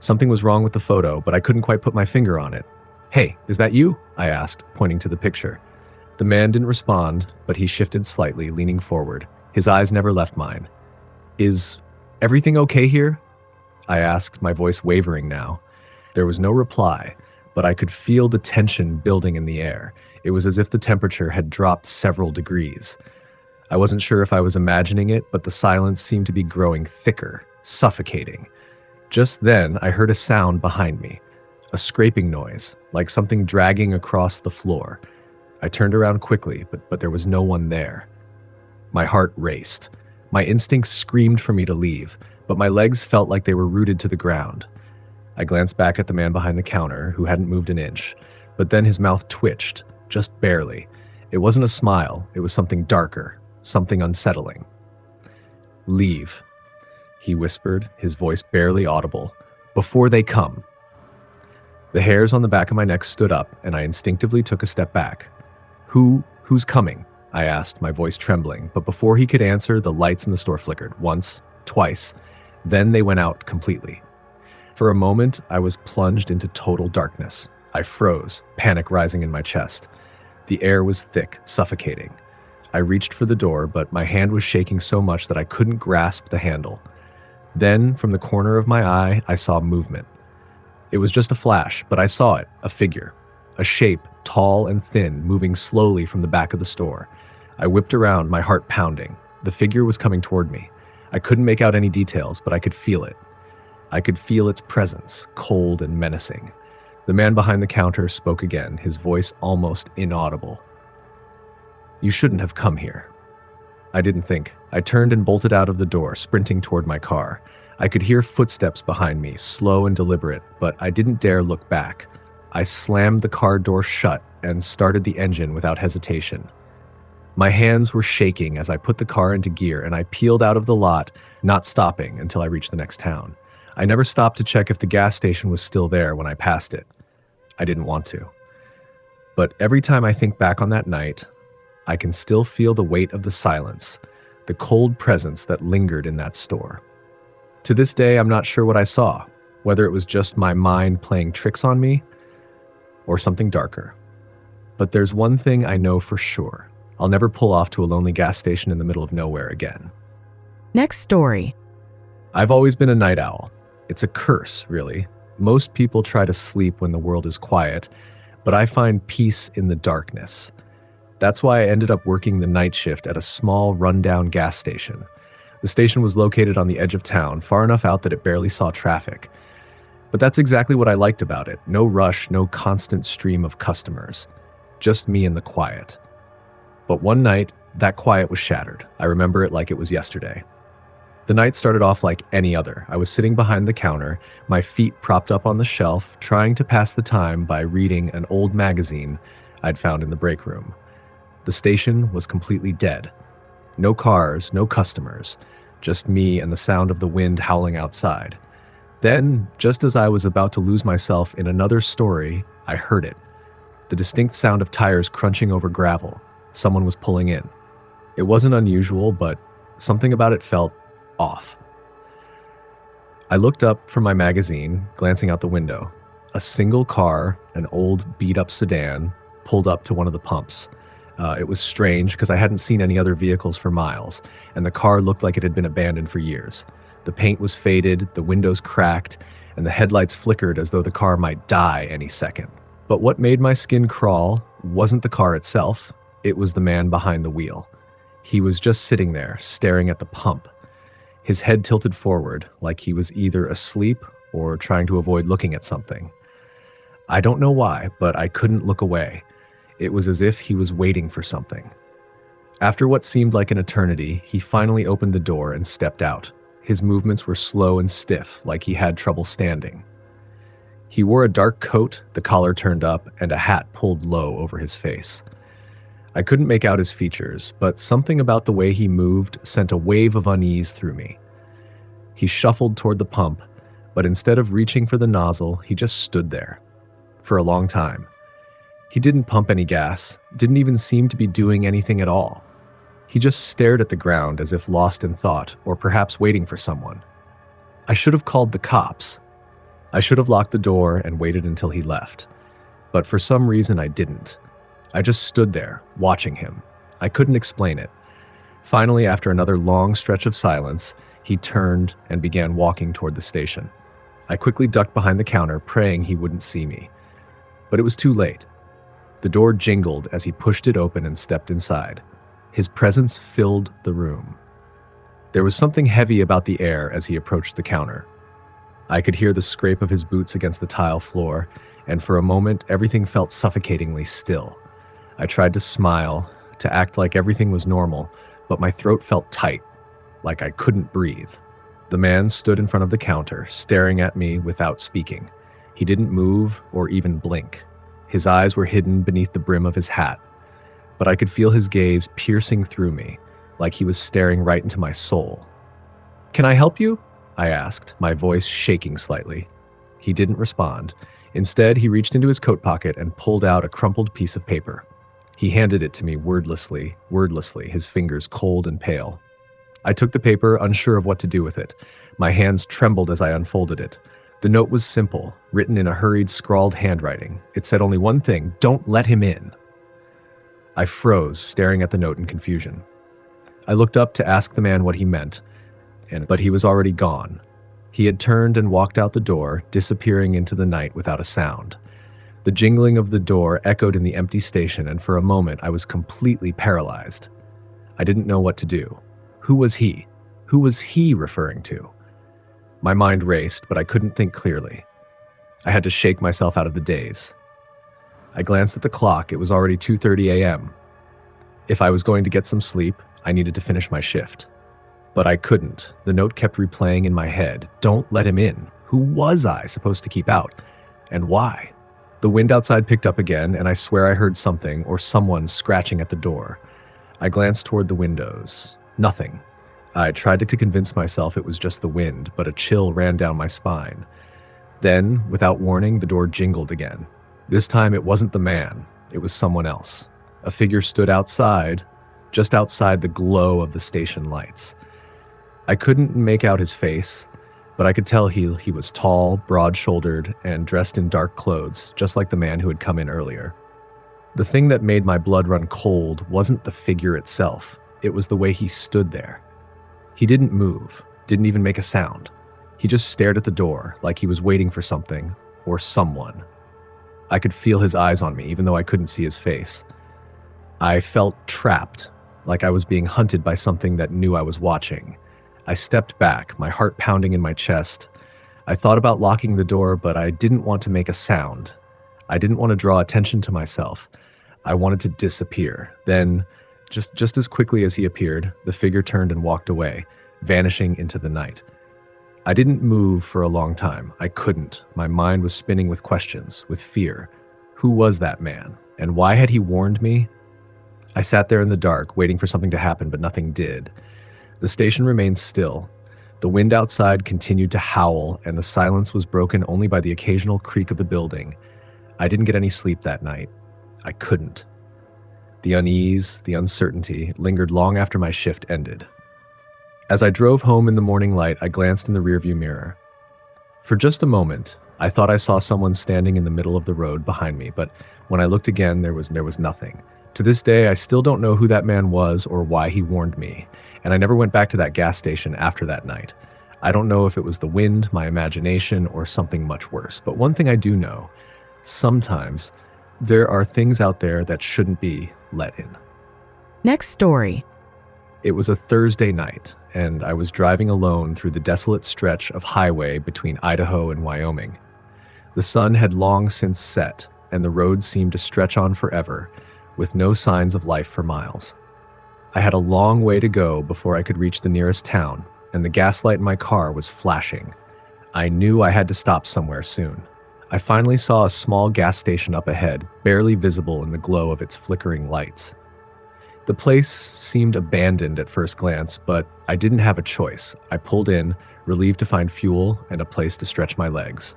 Something was wrong with the photo, but I couldn't quite put my finger on it. "Hey, is that you?" I asked, pointing to the picture. The man didn't respond, but he shifted slightly, leaning forward. His eyes never left mine. "Is everything okay here?" I asked, my voice wavering now. There was no reply, but I could feel the tension building in the air. It was as if the temperature had dropped several degrees. I wasn't sure if I was imagining it, but the silence seemed to be growing thicker, suffocating. Just then, I heard a sound behind me, a scraping noise, like something dragging across the floor. I turned around quickly, but there was no one there. My heart raced. My instincts screamed for me to leave, but my legs felt like they were rooted to the ground. I glanced back at the man behind the counter, who hadn't moved an inch, but then his mouth twitched, just barely. It wasn't a smile, it was something darker, something unsettling. "Leave," he whispered, his voice barely audible, "before they come." The hairs on the back of my neck stood up, and I instinctively took a step back. Who's coming?" I asked, my voice trembling, but before he could answer, the lights in the store flickered once, twice, then they went out completely. For a moment, I was plunged into total darkness. I froze, panic rising in my chest. The air was thick, suffocating. I reached for the door, but my hand was shaking so much that I couldn't grasp the handle. Then, from the corner of my eye, I saw movement. It was just a flash, but I saw it, a figure, a shape, tall and thin, moving slowly from the back of the store. I whipped around, my heart pounding. The figure was coming toward me. I couldn't make out any details, but I could feel it. I could feel its presence, cold and menacing. The man behind the counter spoke again, his voice almost inaudible. "You shouldn't have come here." I didn't think. I turned and bolted out of the door, sprinting toward my car. I could hear footsteps behind me, slow and deliberate, but I didn't dare look back. I slammed the car door shut and started the engine without hesitation. My hands were shaking as I put the car into gear, and I peeled out of the lot, not stopping until I reached the next town. I never stopped to check if the gas station was still there when I passed it. I didn't want to. But every time I think back on that night, I can still feel the weight of the silence, the cold presence that lingered in that store. To this day, I'm not sure what I saw, whether it was just my mind playing tricks on me or something darker. But there's one thing I know for sure. I'll never pull off to a lonely gas station in the middle of nowhere again. Next story. I've always been a night owl. It's a curse, really. Most people try to sleep when the world is quiet, but I find peace in the darkness. That's why I ended up working the night shift at a small, rundown gas station. The station was located on the edge of town, far enough out that it barely saw traffic. But that's exactly what I liked about it. No rush, no constant stream of customers. Just me and the quiet. But one night, that quiet was shattered. I remember it like it was yesterday. The night started off like any other. I was sitting behind the counter, my feet propped up on the shelf, trying to pass the time by reading an old magazine I'd found in the break room. The station was completely dead. No cars, no customers, just me and the sound of the wind howling outside. Then, just as I was about to lose myself in another story, I heard it. The distinct sound of tires crunching over gravel. Someone was pulling in. It wasn't unusual, but something about it felt off. I looked up from my magazine, glancing out the window. A single car, an old beat-up sedan, pulled up to one of the pumps. It was strange because I hadn't seen any other vehicles for miles, and the car looked like it had been abandoned for years. The paint was faded, the windows cracked, and the headlights flickered as though the car might die any second. But what made my skin crawl wasn't the car itself, it was the man behind the wheel. He was just sitting there, staring at the pump. His head tilted forward, like he was either asleep or trying to avoid looking at something. I don't know why, but I couldn't look away. It was as if he was waiting for something. After what seemed like an eternity, he finally opened the door and stepped out. His movements were slow and stiff, like he had trouble standing. He wore a dark coat, the collar turned up, and a hat pulled low over his face. I couldn't make out his features, but something about the way he moved sent a wave of unease through me. He shuffled toward the pump, but instead of reaching for the nozzle, he just stood there. For a long time. He didn't pump any gas, didn't even seem to be doing anything at all. He just stared at the ground as if lost in thought, or perhaps waiting for someone. I should have called the cops. I should have locked the door and waited until he left. But for some reason I didn't. I just stood there, watching him. I couldn't explain it. Finally, after another long stretch of silence, he turned and began walking toward the station. I quickly ducked behind the counter, praying he wouldn't see me. But it was too late. The door jingled as he pushed it open and stepped inside. His presence filled the room. There was something heavy about the air as he approached the counter. I could hear the scrape of his boots against the tile floor, and for a moment everything felt suffocatingly still. I tried to smile, to act like everything was normal, but my throat felt tight, like I couldn't breathe. The man stood in front of the counter, staring at me without speaking. He didn't move or even blink. His eyes were hidden beneath the brim of his hat, but I could feel his gaze piercing through me, like he was staring right into my soul. "Can I help you?" I asked, my voice shaking slightly. He didn't respond. Instead, he reached into his coat pocket and pulled out a crumpled piece of paper. He handed it to me wordlessly, his fingers cold and pale. I took the paper, unsure of what to do with it. My hands trembled as I unfolded it. The note was simple, written in a hurried, scrawled handwriting. It said only one thing: "Don't let him in." I froze, staring at the note in confusion. I looked up to ask the man what he meant, but he was already gone. He had turned and walked out the door, disappearing into the night without a sound. The jingling of the door echoed in the empty station, and for a moment I was completely paralyzed. I didn't know what to do. Who was he? Who was he referring to? My mind raced, but I couldn't think clearly. I had to shake myself out of the daze. I glanced at the clock. It was already 2:30 a.m. If I was going to get some sleep, I needed to finish my shift. But I couldn't. The note kept replaying in my head. Don't let him in. Who was I supposed to keep out? And why? The wind outside picked up again, and I swear I heard something or someone scratching at the door. I glanced toward the windows. Nothing. I tried to convince myself it was just the wind, but a chill ran down my spine. Then, without warning, the door jingled again. This time it wasn't the man. It was someone else. A figure stood outside, just outside the glow of the station lights. I couldn't make out his face, but I could tell he was tall, broad-shouldered, and dressed in dark clothes, just like the man who had come in earlier. The thing that made my blood run cold wasn't the figure itself. It was the way he stood there. He didn't move, didn't even make a sound. He just stared at the door, like he was waiting for something, or someone. I could feel his eyes on me, even though I couldn't see his face. I felt trapped, like I was being hunted by something that knew I was watching. I stepped back, my heart pounding in my chest. I thought about locking the door, but I didn't want to make a sound. I didn't want to draw attention to myself. I wanted to disappear. Then, just as quickly as he appeared, the figure turned and walked away, vanishing into the night. I didn't move for a long time. I couldn't. My mind was spinning with questions, with fear. Who was that man? And why had he warned me? I sat there in the dark, waiting for something to happen, but nothing did. The station remained still. The wind outside continued to howl, and the silence was broken only by the occasional creak of the building. I didn't get any sleep that night. I couldn't. The unease, the uncertainty, lingered long after my shift ended. As I drove home in the morning light, I glanced in the rearview mirror. For just a moment, I thought I saw someone standing in the middle of the road behind me, but when I looked again, there was nothing. To this day, I still don't know who that man was or why he warned me, and I never went back to that gas station after that night. I don't know if it was the wind, my imagination, or something much worse, but one thing I do know: sometimes there are things out there that shouldn't be let in. Next story. It was a Thursday night, and I was driving alone through the desolate stretch of highway between Idaho and Wyoming. The sun had long since set, and the road seemed to stretch on forever, with no signs of life for miles. I had a long way to go before I could reach the nearest town, and the gaslight in my car was flashing. I knew I had to stop somewhere soon. I finally saw a small gas station up ahead, barely visible in the glow of its flickering lights. The place seemed abandoned at first glance, but I didn't have a choice. I pulled in, relieved to find fuel and a place to stretch my legs.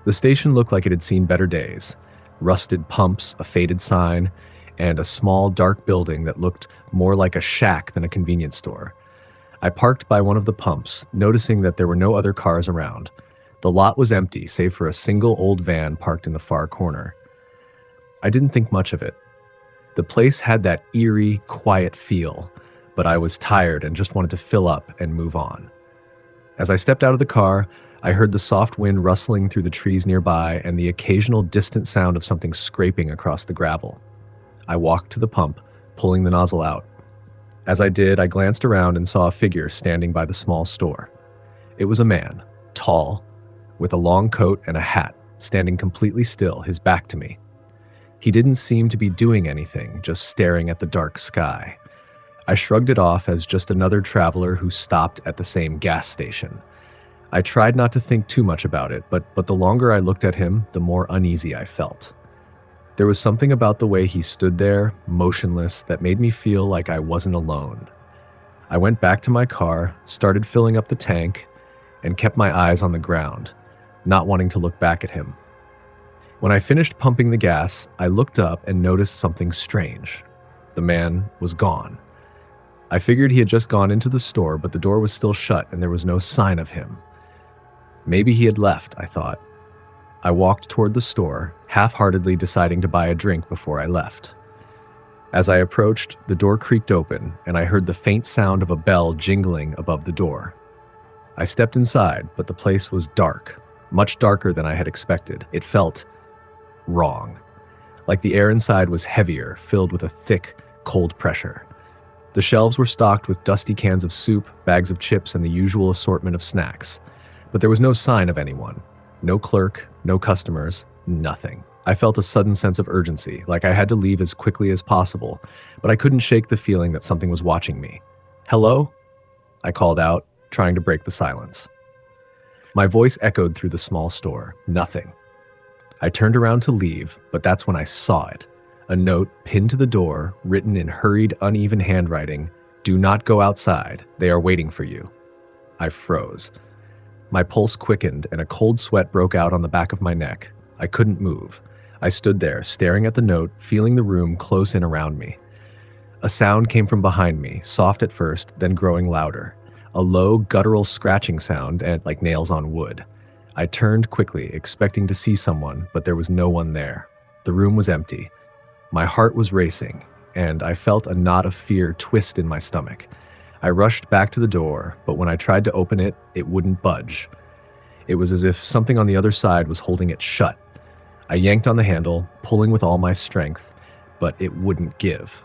The station looked like it had seen better days. Rusted pumps, a faded sign, and a small dark building that looked more like a shack than a convenience store. I parked by one of the pumps, noticing that there were no other cars around. The lot was empty, save for a single old van parked in the far corner. I didn't think much of it. The place had that eerie, quiet feel, but I was tired and just wanted to fill up and move on. As I stepped out of the car, I heard the soft wind rustling through the trees nearby and the occasional distant sound of something scraping across the gravel. I walked to the pump, pulling the nozzle out. As I did, I glanced around and saw a figure standing by the small store. It was a man, tall, with a long coat and a hat, standing completely still, his back to me. He didn't seem to be doing anything, just staring at the dark sky. I shrugged it off as just another traveler who stopped at the same gas station. I tried not to think too much about it, but the longer I looked at him, the more uneasy I felt. There was something about the way he stood there, motionless, that made me feel like I wasn't alone. I went back to my car, started filling up the tank, and kept my eyes on the ground, not wanting to look back at him. When I finished pumping the gas, I looked up and noticed something strange. The man was gone. I figured he had just gone into the store, but the door was still shut and there was no sign of him. Maybe he had left, I thought. I walked toward the store, half-heartedly deciding to buy a drink before I left. As I approached, the door creaked open, and I heard the faint sound of a bell jingling above the door. I stepped inside, but the place was dark, much darker than I had expected. It felt wrong, like the air inside was heavier, filled with a thick, cold pressure. The shelves were stocked with dusty cans of soup, bags of chips, and the usual assortment of snacks. But there was no sign of anyone. No clerk, no customers, nothing. I felt a sudden sense of urgency, like I had to leave as quickly as possible, but I couldn't shake the feeling that something was watching me. "Hello?" I called out, trying to break the silence. My voice echoed through the small store. Nothing. I turned around to leave, but that's when I saw it. A note pinned to the door, written in hurried, uneven handwriting, "Do not go outside. They are waiting for you." I froze. My pulse quickened and a cold sweat broke out on the back of my neck. I couldn't move. I stood there, staring at the note, feeling the room close in around me. A sound came from behind me, soft at first, then growing louder. A low, guttural scratching sound, and like nails on wood. I turned quickly, expecting to see someone, but there was no one there. The room was empty. My heart was racing, and I felt a knot of fear twist in my stomach. I rushed back to the door, but when I tried to open it, it wouldn't budge. It was as if something on the other side was holding it shut. I yanked on the handle, pulling with all my strength, but it wouldn't give.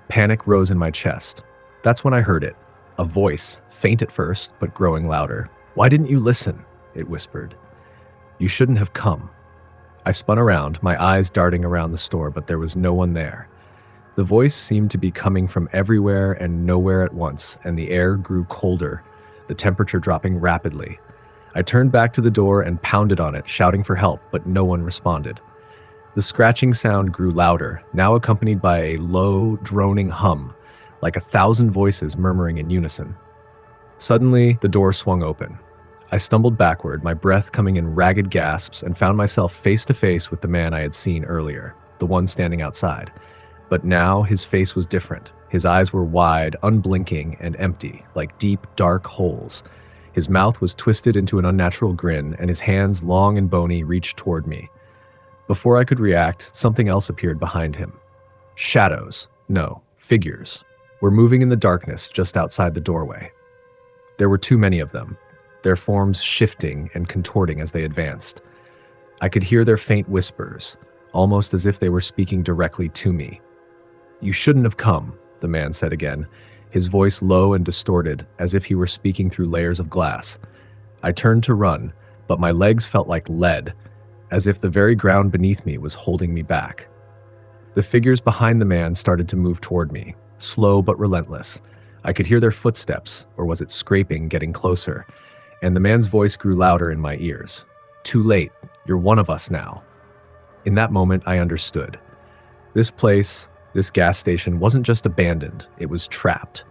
Panic rose in my chest. That's when I heard it. A voice, faint at first, but growing louder. "Why didn't you listen?" it whispered. "You shouldn't have come." I spun around, my eyes darting around the store, but there was no one there. The voice seemed to be coming from everywhere and nowhere at once, and the air grew colder, the temperature dropping rapidly. I turned back to the door and pounded on it, shouting for help, but no one responded. The scratching sound grew louder, now accompanied by a low, droning hum, like 1,000 voices murmuring in unison. Suddenly, the door swung open. I stumbled backward, my breath coming in ragged gasps, and found myself face to face with the man I had seen earlier, the one standing outside. But now his face was different. His eyes were wide, unblinking, and empty, like deep, dark holes. His mouth was twisted into an unnatural grin, and his hands, long and bony, reached toward me. Before I could react, something else appeared behind him. Shadows, no, figures, were moving in the darkness just outside the doorway. There were too many of them, their forms shifting and contorting as they advanced. I could hear their faint whispers, almost as if they were speaking directly to me. "You shouldn't have come," the man said again, his voice low and distorted, as if he were speaking through layers of glass. I turned to run, but my legs felt like lead, as if the very ground beneath me was holding me back. The figures behind the man started to move toward me, slow but relentless. I could hear their footsteps, or was it scraping, getting closer, and the man's voice grew louder in my ears. "Too late. You're one of us now." In that moment, I understood. This place, this gas station, wasn't just abandoned, it was trapped.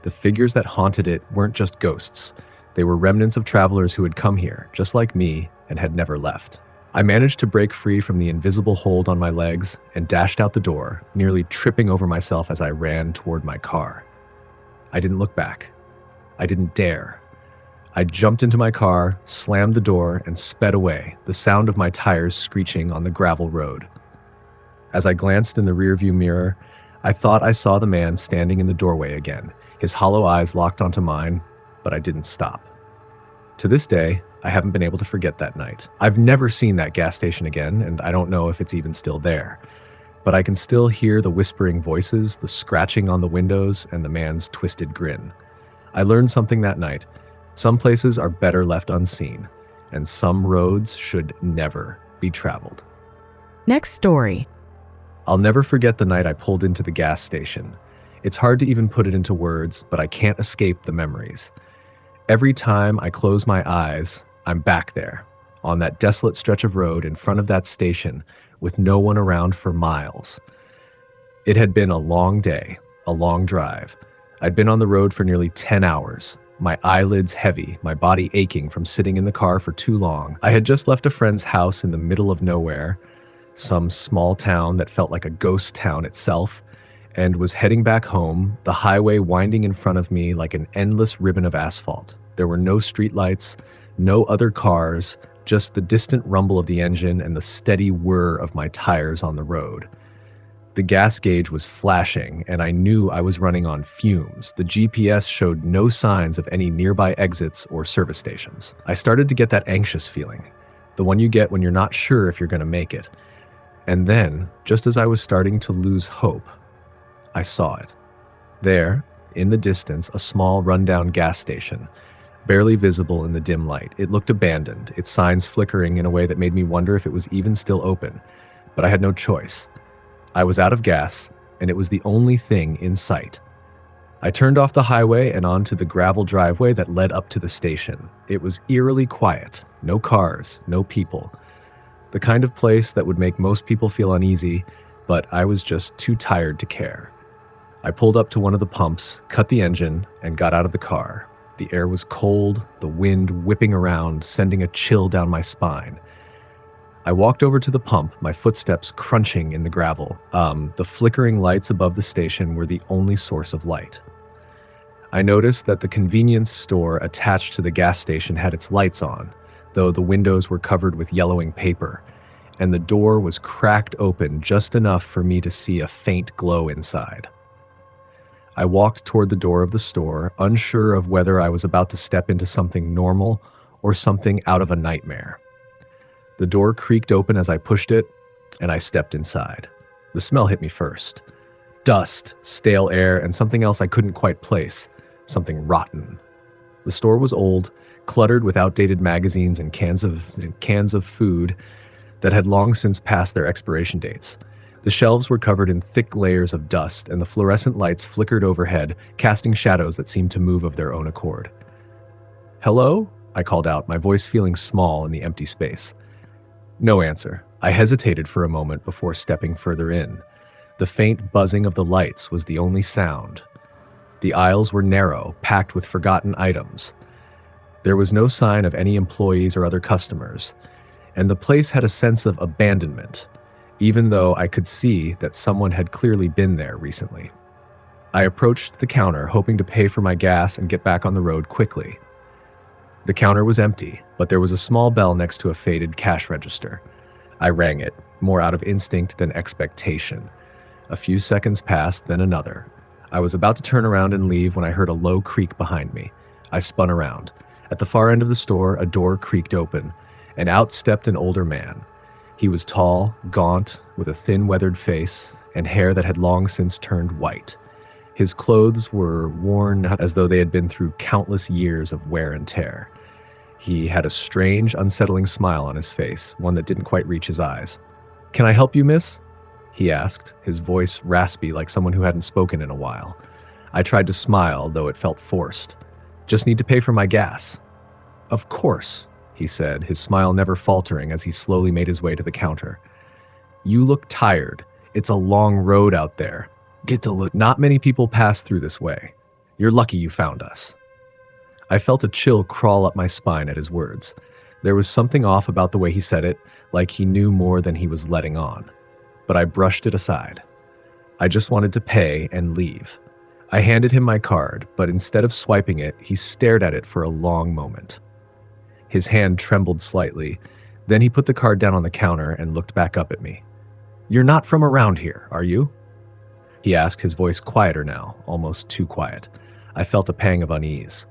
The figures that haunted it weren't just ghosts. They were remnants of travelers who had come here, just like me, and had never left. I managed to break free from the invisible hold on my legs and dashed out the door, nearly tripping over myself as I ran toward my car. I didn't look back. I didn't dare. I jumped into my car, slammed the door, and sped away, the sound of my tires screeching on the gravel road. As I glanced in the rearview mirror, I thought I saw the man standing in the doorway again, his hollow eyes locked onto mine, but I didn't stop. To this day, I haven't been able to forget that night. I've never seen that gas station again, and I don't know if it's even still there. But I can still hear the whispering voices, the scratching on the windows, and the man's twisted grin. I learned something that night. Some places are better left unseen, and some roads should never be traveled. Next story. I'll never forget the night I pulled into the gas station. It's hard to even put it into words, but I can't escape the memories. Every time I close my eyes, I'm back there, on that desolate stretch of road in front of that station, with no one around for miles. It had been a long day, a long drive. I'd been on the road for nearly 10 hours, my eyelids heavy, my body aching from sitting in the car for too long. I had just left a friend's house in the middle of nowhere. some small town that felt like a ghost town itself, and was heading back home, the highway winding in front of me like an endless ribbon of asphalt. There were no streetlights, no other cars, just the distant rumble of the engine and the steady whir of my tires on the road. The gas gauge was flashing, and I knew I was running on fumes. The GPS showed no signs of any nearby exits or service stations. I started to get that anxious feeling, the one you get when you're not sure if you're going to make it. And then, just as I was starting to lose hope, I saw it. There, in the distance, a small rundown gas station, barely visible in the dim light. It looked abandoned, its signs flickering in a way that made me wonder if it was even still open. But I had no choice. I was out of gas, and it was the only thing in sight. I turned off the highway and onto the gravel driveway that led up to the station. It was eerily quiet. No cars, no people. The kind of place that would make most people feel uneasy, but I was just too tired to care. I pulled up to one of the pumps, cut the engine, and got out of the car. The air was cold, the wind whipping around, sending a chill down my spine. I walked over to the pump, my footsteps crunching in the gravel. The flickering lights above the station were the only source of light. I noticed that the convenience store attached to the gas station had its lights on, though the windows were covered with yellowing paper, and the door was cracked open just enough for me to see a faint glow inside. I walked toward the door of the store, unsure of whether I was about to step into something normal or something out of a nightmare. The door creaked open as I pushed it, and I stepped inside. The smell hit me first. Dust, stale air, and something else I couldn't quite place. Something rotten. The store was old, cluttered with outdated magazines and cans of food that had long since passed their expiration dates. The shelves were covered in thick layers of dust, and the fluorescent lights flickered overhead, casting shadows that seemed to move of their own accord. "Hello?" I called out, my voice feeling small in the empty space. No answer. I hesitated for a moment before stepping further in. The faint buzzing of the lights was the only sound. The aisles were narrow, packed with forgotten items. There was no sign of any employees or other customers, and the place had a sense of abandonment, even though I could see that someone had clearly been there recently. I approached the counter, hoping to pay for my gas and get back on the road quickly. The counter was empty, but there was a small bell next to a faded cash register. I rang it, more out of instinct than expectation. A few seconds passed, then another. I was about to turn around and leave when I heard a low creak behind me. I spun around. At the far end of the store, a door creaked open, and out stepped an older man. He was tall, gaunt, with a thin, weathered face and hair that had long since turned white. His clothes were worn as though they had been through countless years of wear and tear. He had a strange, unsettling smile on his face, one that didn't quite reach his eyes. "Can I help you, miss?" he asked, his voice raspy like someone who hadn't spoken in a while. I tried to smile, though it felt forced. "Just need to pay for my gas." "Of course," he said, his smile never faltering as he slowly made his way to the counter. "You look tired. It's a long road out there. Get to look. Not many people pass through this way. You're lucky you found us." I felt a chill crawl up my spine at his words. There was something off about the way he said it, like he knew more than he was letting on. But I brushed it aside. I just wanted to pay and leave. I handed him my card, but instead of swiping it, he stared at it for a long moment. His hand trembled slightly. Then he put the card down on the counter and looked back up at me. "You're not from around here, are you?" he asked, his voice quieter now, almost too quiet. I felt a pang of unease.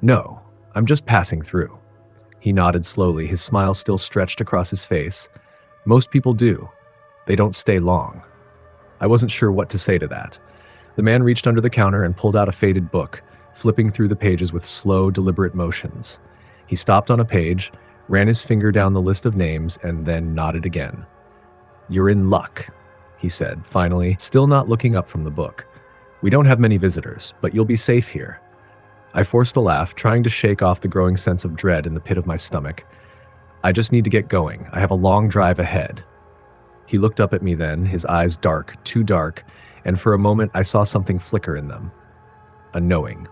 "No, I'm just passing through." He nodded slowly, his smile still stretched across his face. "Most people do. They don't stay long." I wasn't sure what to say to that. The man reached under the counter and pulled out a faded book, flipping through the pages with slow, deliberate motions. He stopped on a page, ran his finger down the list of names, and then nodded again. "You're in luck," he said, finally, still not looking up from the book. "We don't have many visitors, but you'll be safe here." I forced a laugh, trying to shake off the growing sense of dread in the pit of my stomach. "I just need to get going. I have a long drive ahead." He looked up at me then, his eyes dark, too dark, and for a moment I saw something flicker in them. A knowing.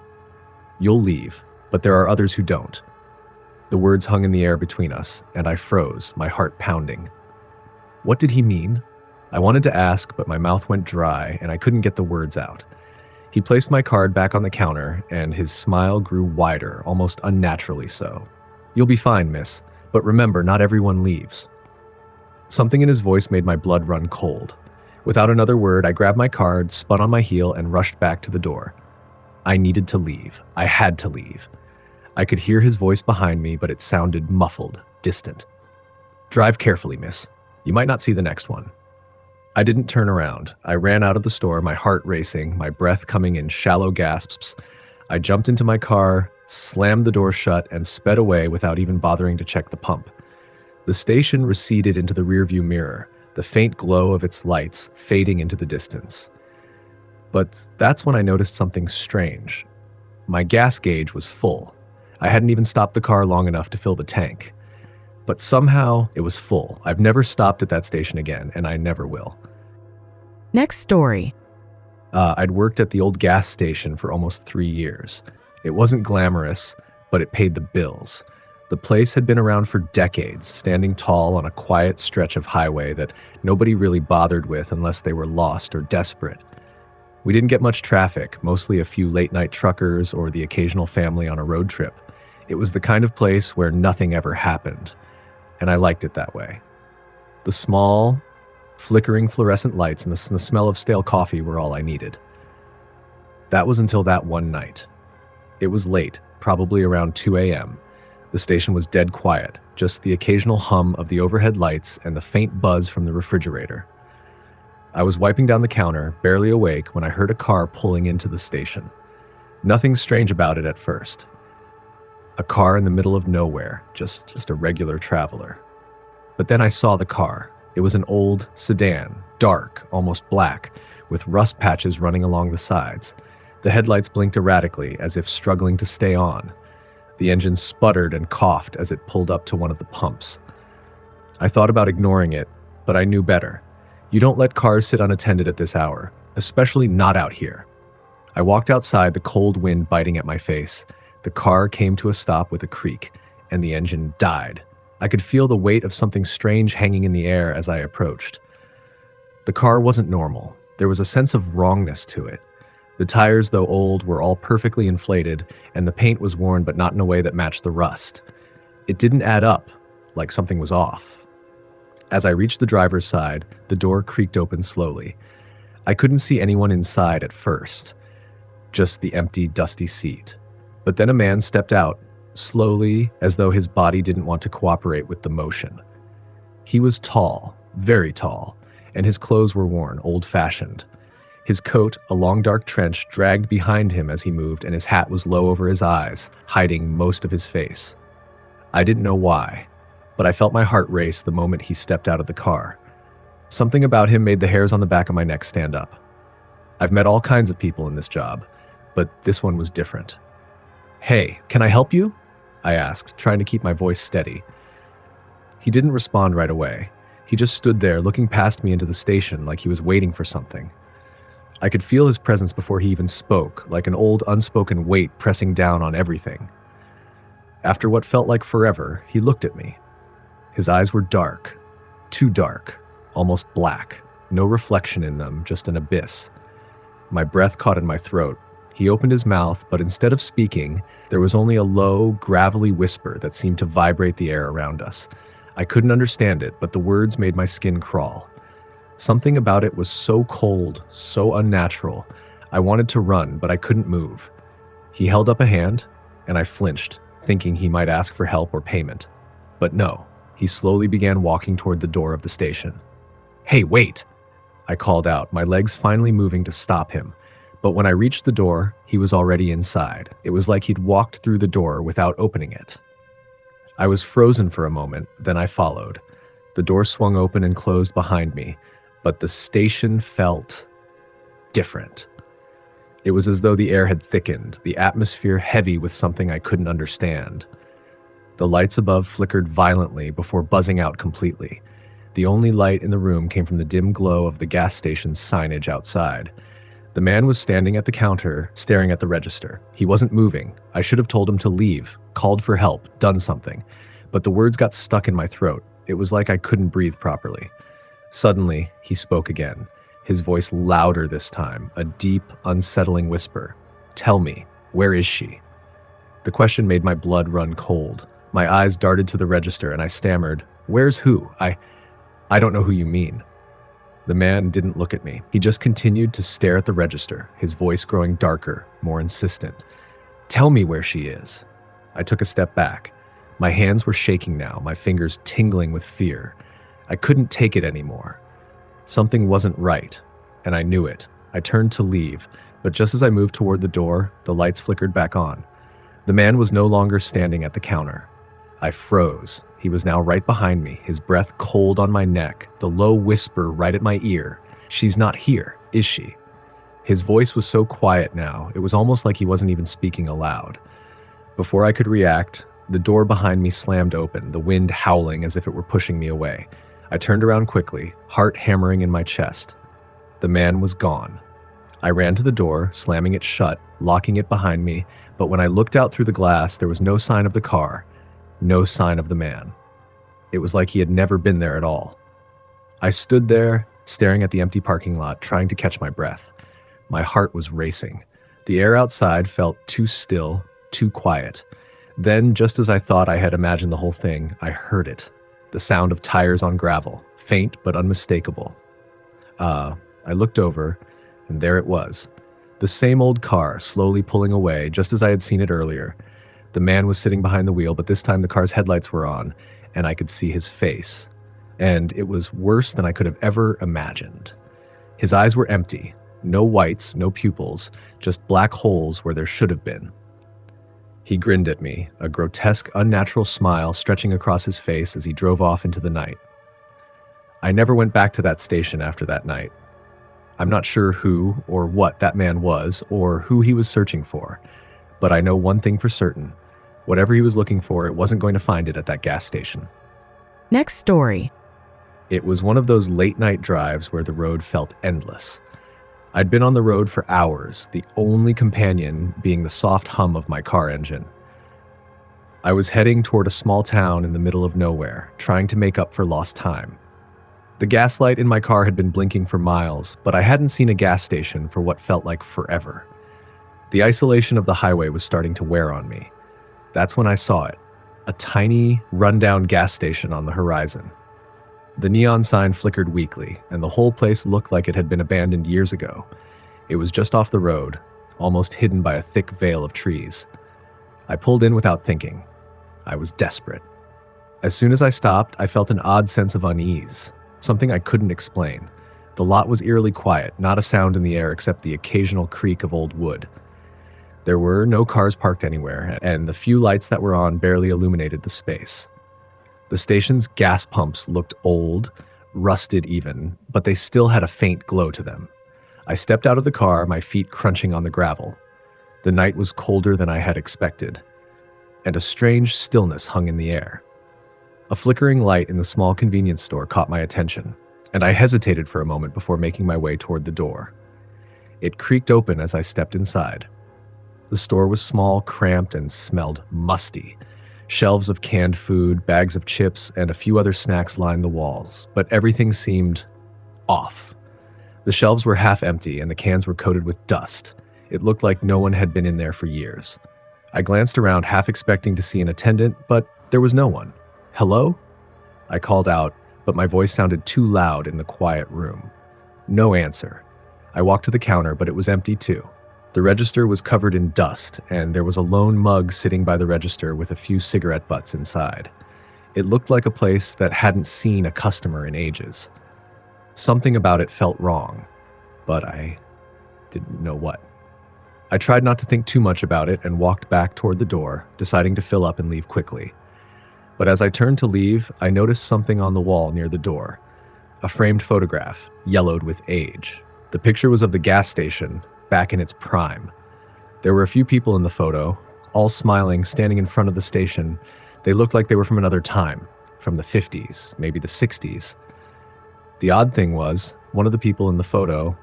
"You'll leave, but there are others who don't." The words hung in the air between us, and I froze, my heart pounding. What did he mean? I wanted to ask, but my mouth went dry and I couldn't get the words out. He placed my card back on the counter, and his smile grew wider, almost unnaturally so. "You'll be fine, miss, but remember, not everyone leaves." Something in his voice made my blood run cold. Without another word, I grabbed my card, spun on my heel, and rushed back to the door. I needed to leave. I had to leave. I could hear his voice behind me, but it sounded muffled, distant. "Drive carefully, miss. You might not see the next one." I didn't turn around. I ran out of the store, my heart racing, my breath coming in shallow gasps. I jumped into my car, slammed the door shut, and sped away without even bothering to check the pump. The station receded into the rearview mirror, the faint glow of its lights fading into the distance. But that's when I noticed something strange. My gas gauge was full. I hadn't even stopped the car long enough to fill the tank. But somehow it was full. I've never stopped at that station again, and I never will. Next story. I'd worked at the old gas station for almost 3 years. It wasn't glamorous, but it paid the bills. The place had been around for decades, standing tall on a quiet stretch of highway that nobody really bothered with unless they were lost or desperate. We didn't get much traffic, mostly a few late-night truckers or the occasional family on a road trip. It was the kind of place where nothing ever happened, and I liked it that way. The small, flickering fluorescent lights and the smell of stale coffee were all I needed. That was until that one night. It was late, probably around 2 a.m. The station was dead quiet, just the occasional hum of the overhead lights and the faint buzz from the refrigerator. I was wiping down the counter, barely awake, when I heard a car pulling into the station. Nothing strange about it at first. A car in the middle of nowhere, just a regular traveler. But then I saw the car. It was an old sedan, dark, almost black, with rust patches running along the sides. The headlights blinked erratically, as if struggling to stay on. The engine sputtered and coughed as it pulled up to one of the pumps. I thought about ignoring it, but I knew better. You don't let cars sit unattended at this hour, especially not out here. I walked outside, the cold wind biting at my face. The car came to a stop with a creak, and the engine died. I could feel the weight of something strange hanging in the air as I approached. The car wasn't normal. There was a sense of wrongness to it. The tires, though old, were all perfectly inflated, and the paint was worn but not in a way that matched the rust. It didn't add up, like something was off. As I reached the driver's side, the door creaked open slowly. I couldn't see anyone inside at first, just the empty, dusty seat. But then a man stepped out, slowly, as though his body didn't want to cooperate with the motion. He was tall, very tall, and his clothes were worn, old-fashioned. His coat, a long dark trench, dragged behind him as he moved, and his hat was low over his eyes, hiding most of his face. I didn't know why, but I felt my heart race the moment he stepped out of the car. Something about him made the hairs on the back of my neck stand up. I've met all kinds of people in this job, but this one was different. "Hey, can I help you?" I asked, trying to keep my voice steady. He didn't respond right away. He just stood there, looking past me into the station like he was waiting for something. I could feel his presence before he even spoke, like an old unspoken weight pressing down on everything. After what felt like forever, he looked at me. His eyes were dark, too dark, almost black, no reflection in them, just an abyss. My breath caught in my throat. He opened his mouth, but instead of speaking, there was only a low, gravelly whisper that seemed to vibrate the air around us. I couldn't understand it, but the words made my skin crawl. Something about it was so cold, so unnatural. I wanted to run, but I couldn't move. He held up a hand, and I flinched, thinking he might ask for help or payment. But no, he slowly began walking toward the door of the station. "Hey, wait!" I called out, my legs finally moving to stop him. But when I reached the door, he was already inside. It was like he'd walked through the door without opening it. I was frozen for a moment, then I followed. The door swung open and closed behind me, but the station felt different. It was as though the air had thickened, the atmosphere heavy with something I couldn't understand. The lights above flickered violently before buzzing out completely. The only light in the room came from the dim glow of the gas station's signage outside. The man was standing at the counter, staring at the register. He wasn't moving. I should have told him to leave, called for help, done something. But the words got stuck in my throat. It was like I couldn't breathe properly. Suddenly, he spoke again, his voice louder this time, a deep, unsettling whisper. "Tell me, where is she?" The question made my blood run cold. My eyes darted to the register and I stammered, "Where's who? I don't know who you mean." The man didn't look at me. He just continued to stare at the register, his voice growing darker, more insistent. "Tell me where she is." I took a step back. My hands were shaking now, my fingers tingling with fear. I couldn't take it anymore. Something wasn't right, and I knew it. I turned to leave, but just as I moved toward the door, the lights flickered back on. The man was no longer standing at the counter. I froze. He was now right behind me, his breath cold on my neck, the low whisper right at my ear. "She's not here, is she?" His voice was so quiet now, it was almost like he wasn't even speaking aloud. Before I could react, the door behind me slammed open, the wind howling as if it were pushing me away. I turned around quickly, heart hammering in my chest. The man was gone. I ran to the door, slamming it shut, locking it behind me, but when I looked out through the glass, there was no sign of the car, no sign of the man. It was like he had never been there at all. I stood there, staring at the empty parking lot, trying to catch my breath. My heart was racing. The air outside felt too still, too quiet. Then, just as I thought I had imagined the whole thing, I heard it. The sound of tires on gravel, faint but unmistakable. I looked over, and there it was. The same old car, slowly pulling away, just as I had seen it earlier. The man was sitting behind the wheel, but this time the car's headlights were on, and I could see his face. And it was worse than I could have ever imagined. His eyes were empty, no whites, no pupils, just black holes where there should have been. He grinned at me, a grotesque, unnatural smile stretching across his face as he drove off into the night. I never went back to that station after that night. I'm not sure who or what that man was or who he was searching for, but I know one thing for certain. Whatever he was looking for, it wasn't going to find it at that gas station. Next story. It was one of those late-night drives where the road felt endless. I'd been on the road for hours, the only companion being the soft hum of my car engine. I was heading toward a small town in the middle of nowhere, trying to make up for lost time. The gas light in my car had been blinking for miles, but I hadn't seen a gas station for what felt like forever. The isolation of the highway was starting to wear on me. That's when I saw it, a tiny, rundown gas station on the horizon. The neon sign flickered weakly, and the whole place looked like it had been abandoned years ago. It was just off the road, almost hidden by a thick veil of trees. I pulled in without thinking. I was desperate. As soon as I stopped, I felt an odd sense of unease, something I couldn't explain. The lot was eerily quiet, not a sound in the air except the occasional creak of old wood. There were no cars parked anywhere, and the few lights that were on barely illuminated the space. The station's gas pumps looked old, rusted even, but they still had a faint glow to them. I stepped out of the car, my feet crunching on the gravel. The night was colder than I had expected, and a strange stillness hung in the air. A flickering light in the small convenience store caught my attention, and I hesitated for a moment before making my way toward the door. It creaked open as I stepped inside. The store was small, cramped, and smelled musty. Shelves of canned food, bags of chips, and a few other snacks lined the walls, but everything seemed off. The shelves were half empty and the cans were coated with dust. It looked like no one had been in there for years. I glanced around, half expecting to see an attendant, but there was no one. "Hello?" I called out, but my voice sounded too loud in the quiet room. No answer. I walked to the counter, but it was empty too. The register was covered in dust, and there was a lone mug sitting by the register with a few cigarette butts inside. It looked like a place that hadn't seen a customer in ages. Something about it felt wrong, but I didn't know what. I tried not to think too much about it and walked back toward the door, deciding to fill up and leave quickly. But as I turned to leave, I noticed something on the wall near the door. A framed photograph, yellowed with age. The picture was of the gas station, back in its prime. There were a few people in the photo, all smiling, standing in front of the station. They looked like they were from another time, from the 50s, maybe the 60s. The odd thing was, one of the people in the photo,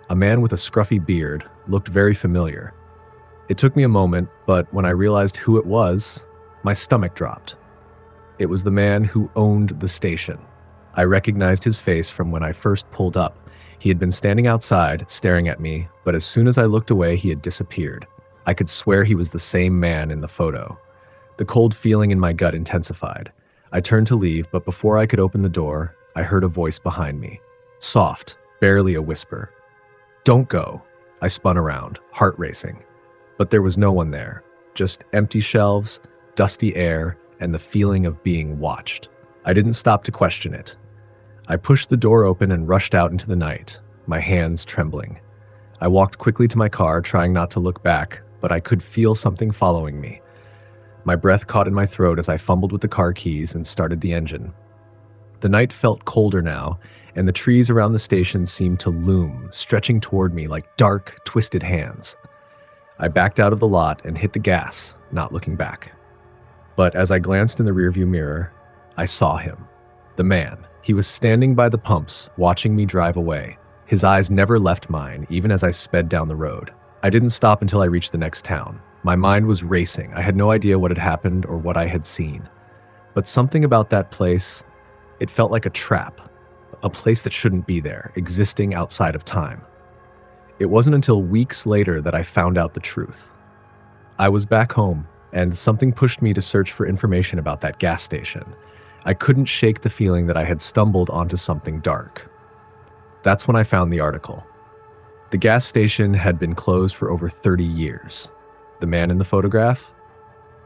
a man with a scruffy beard, looked very familiar. It took me a moment, but when I realized who it was, my stomach dropped. It was the man who owned the station. I recognized his face from when I first pulled up. He had been standing outside, staring at me, but as soon as I looked away, he had disappeared. I could swear he was the same man in the photo. The cold feeling in my gut intensified. I turned to leave, but before I could open the door, I heard a voice behind me. Soft, barely a whisper. "Don't go." I spun around, heart racing. But there was no one there, just empty shelves, dusty air, and the feeling of being watched. I didn't stop to question it. I pushed the door open and rushed out into the night, my hands trembling. I walked quickly to my car, trying not to look back, but I could feel something following me. My breath caught in my throat as I fumbled with the car keys and started the engine. The night felt colder now, and the trees around the station seemed to loom, stretching toward me like dark, twisted hands. I backed out of the lot and hit the gas, not looking back. But as I glanced in the rearview mirror, I saw him. The man. He was standing by the pumps, watching me drive away. His eyes never left mine, even as I sped down the road. I didn't stop until I reached the next town. My mind was racing. I had no idea what had happened or what I had seen. But something about that place, it felt like a trap, a place that shouldn't be there, existing outside of time. It wasn't until weeks later that I found out the truth. I was back home, and something pushed me to search for information about that gas station. I couldn't shake the feeling that I had stumbled onto something dark. That's when I found the article. The gas station had been closed for over 30 years. The man in the photograph?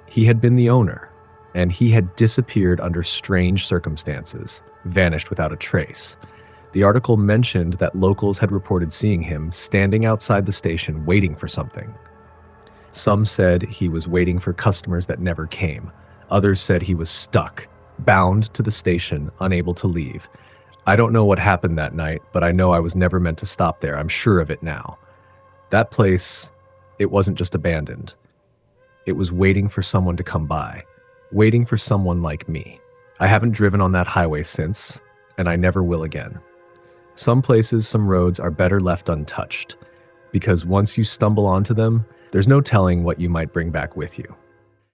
He had been the owner, and he had disappeared under strange circumstances, vanished without a trace. The article mentioned that locals had reported seeing him standing outside the station waiting for something. Some said he was waiting for customers that never came. Others said he was stuck, bound to the station, unable to leave. I don't know what happened that night, but I know I was never meant to stop there. I'm sure of it now. That place, it wasn't just abandoned. It was waiting for someone to come by, waiting for someone like me. I haven't driven on that highway since, and I never will again. Some places, some roads are better left untouched, because once you stumble onto them, there's no telling what you might bring back with you.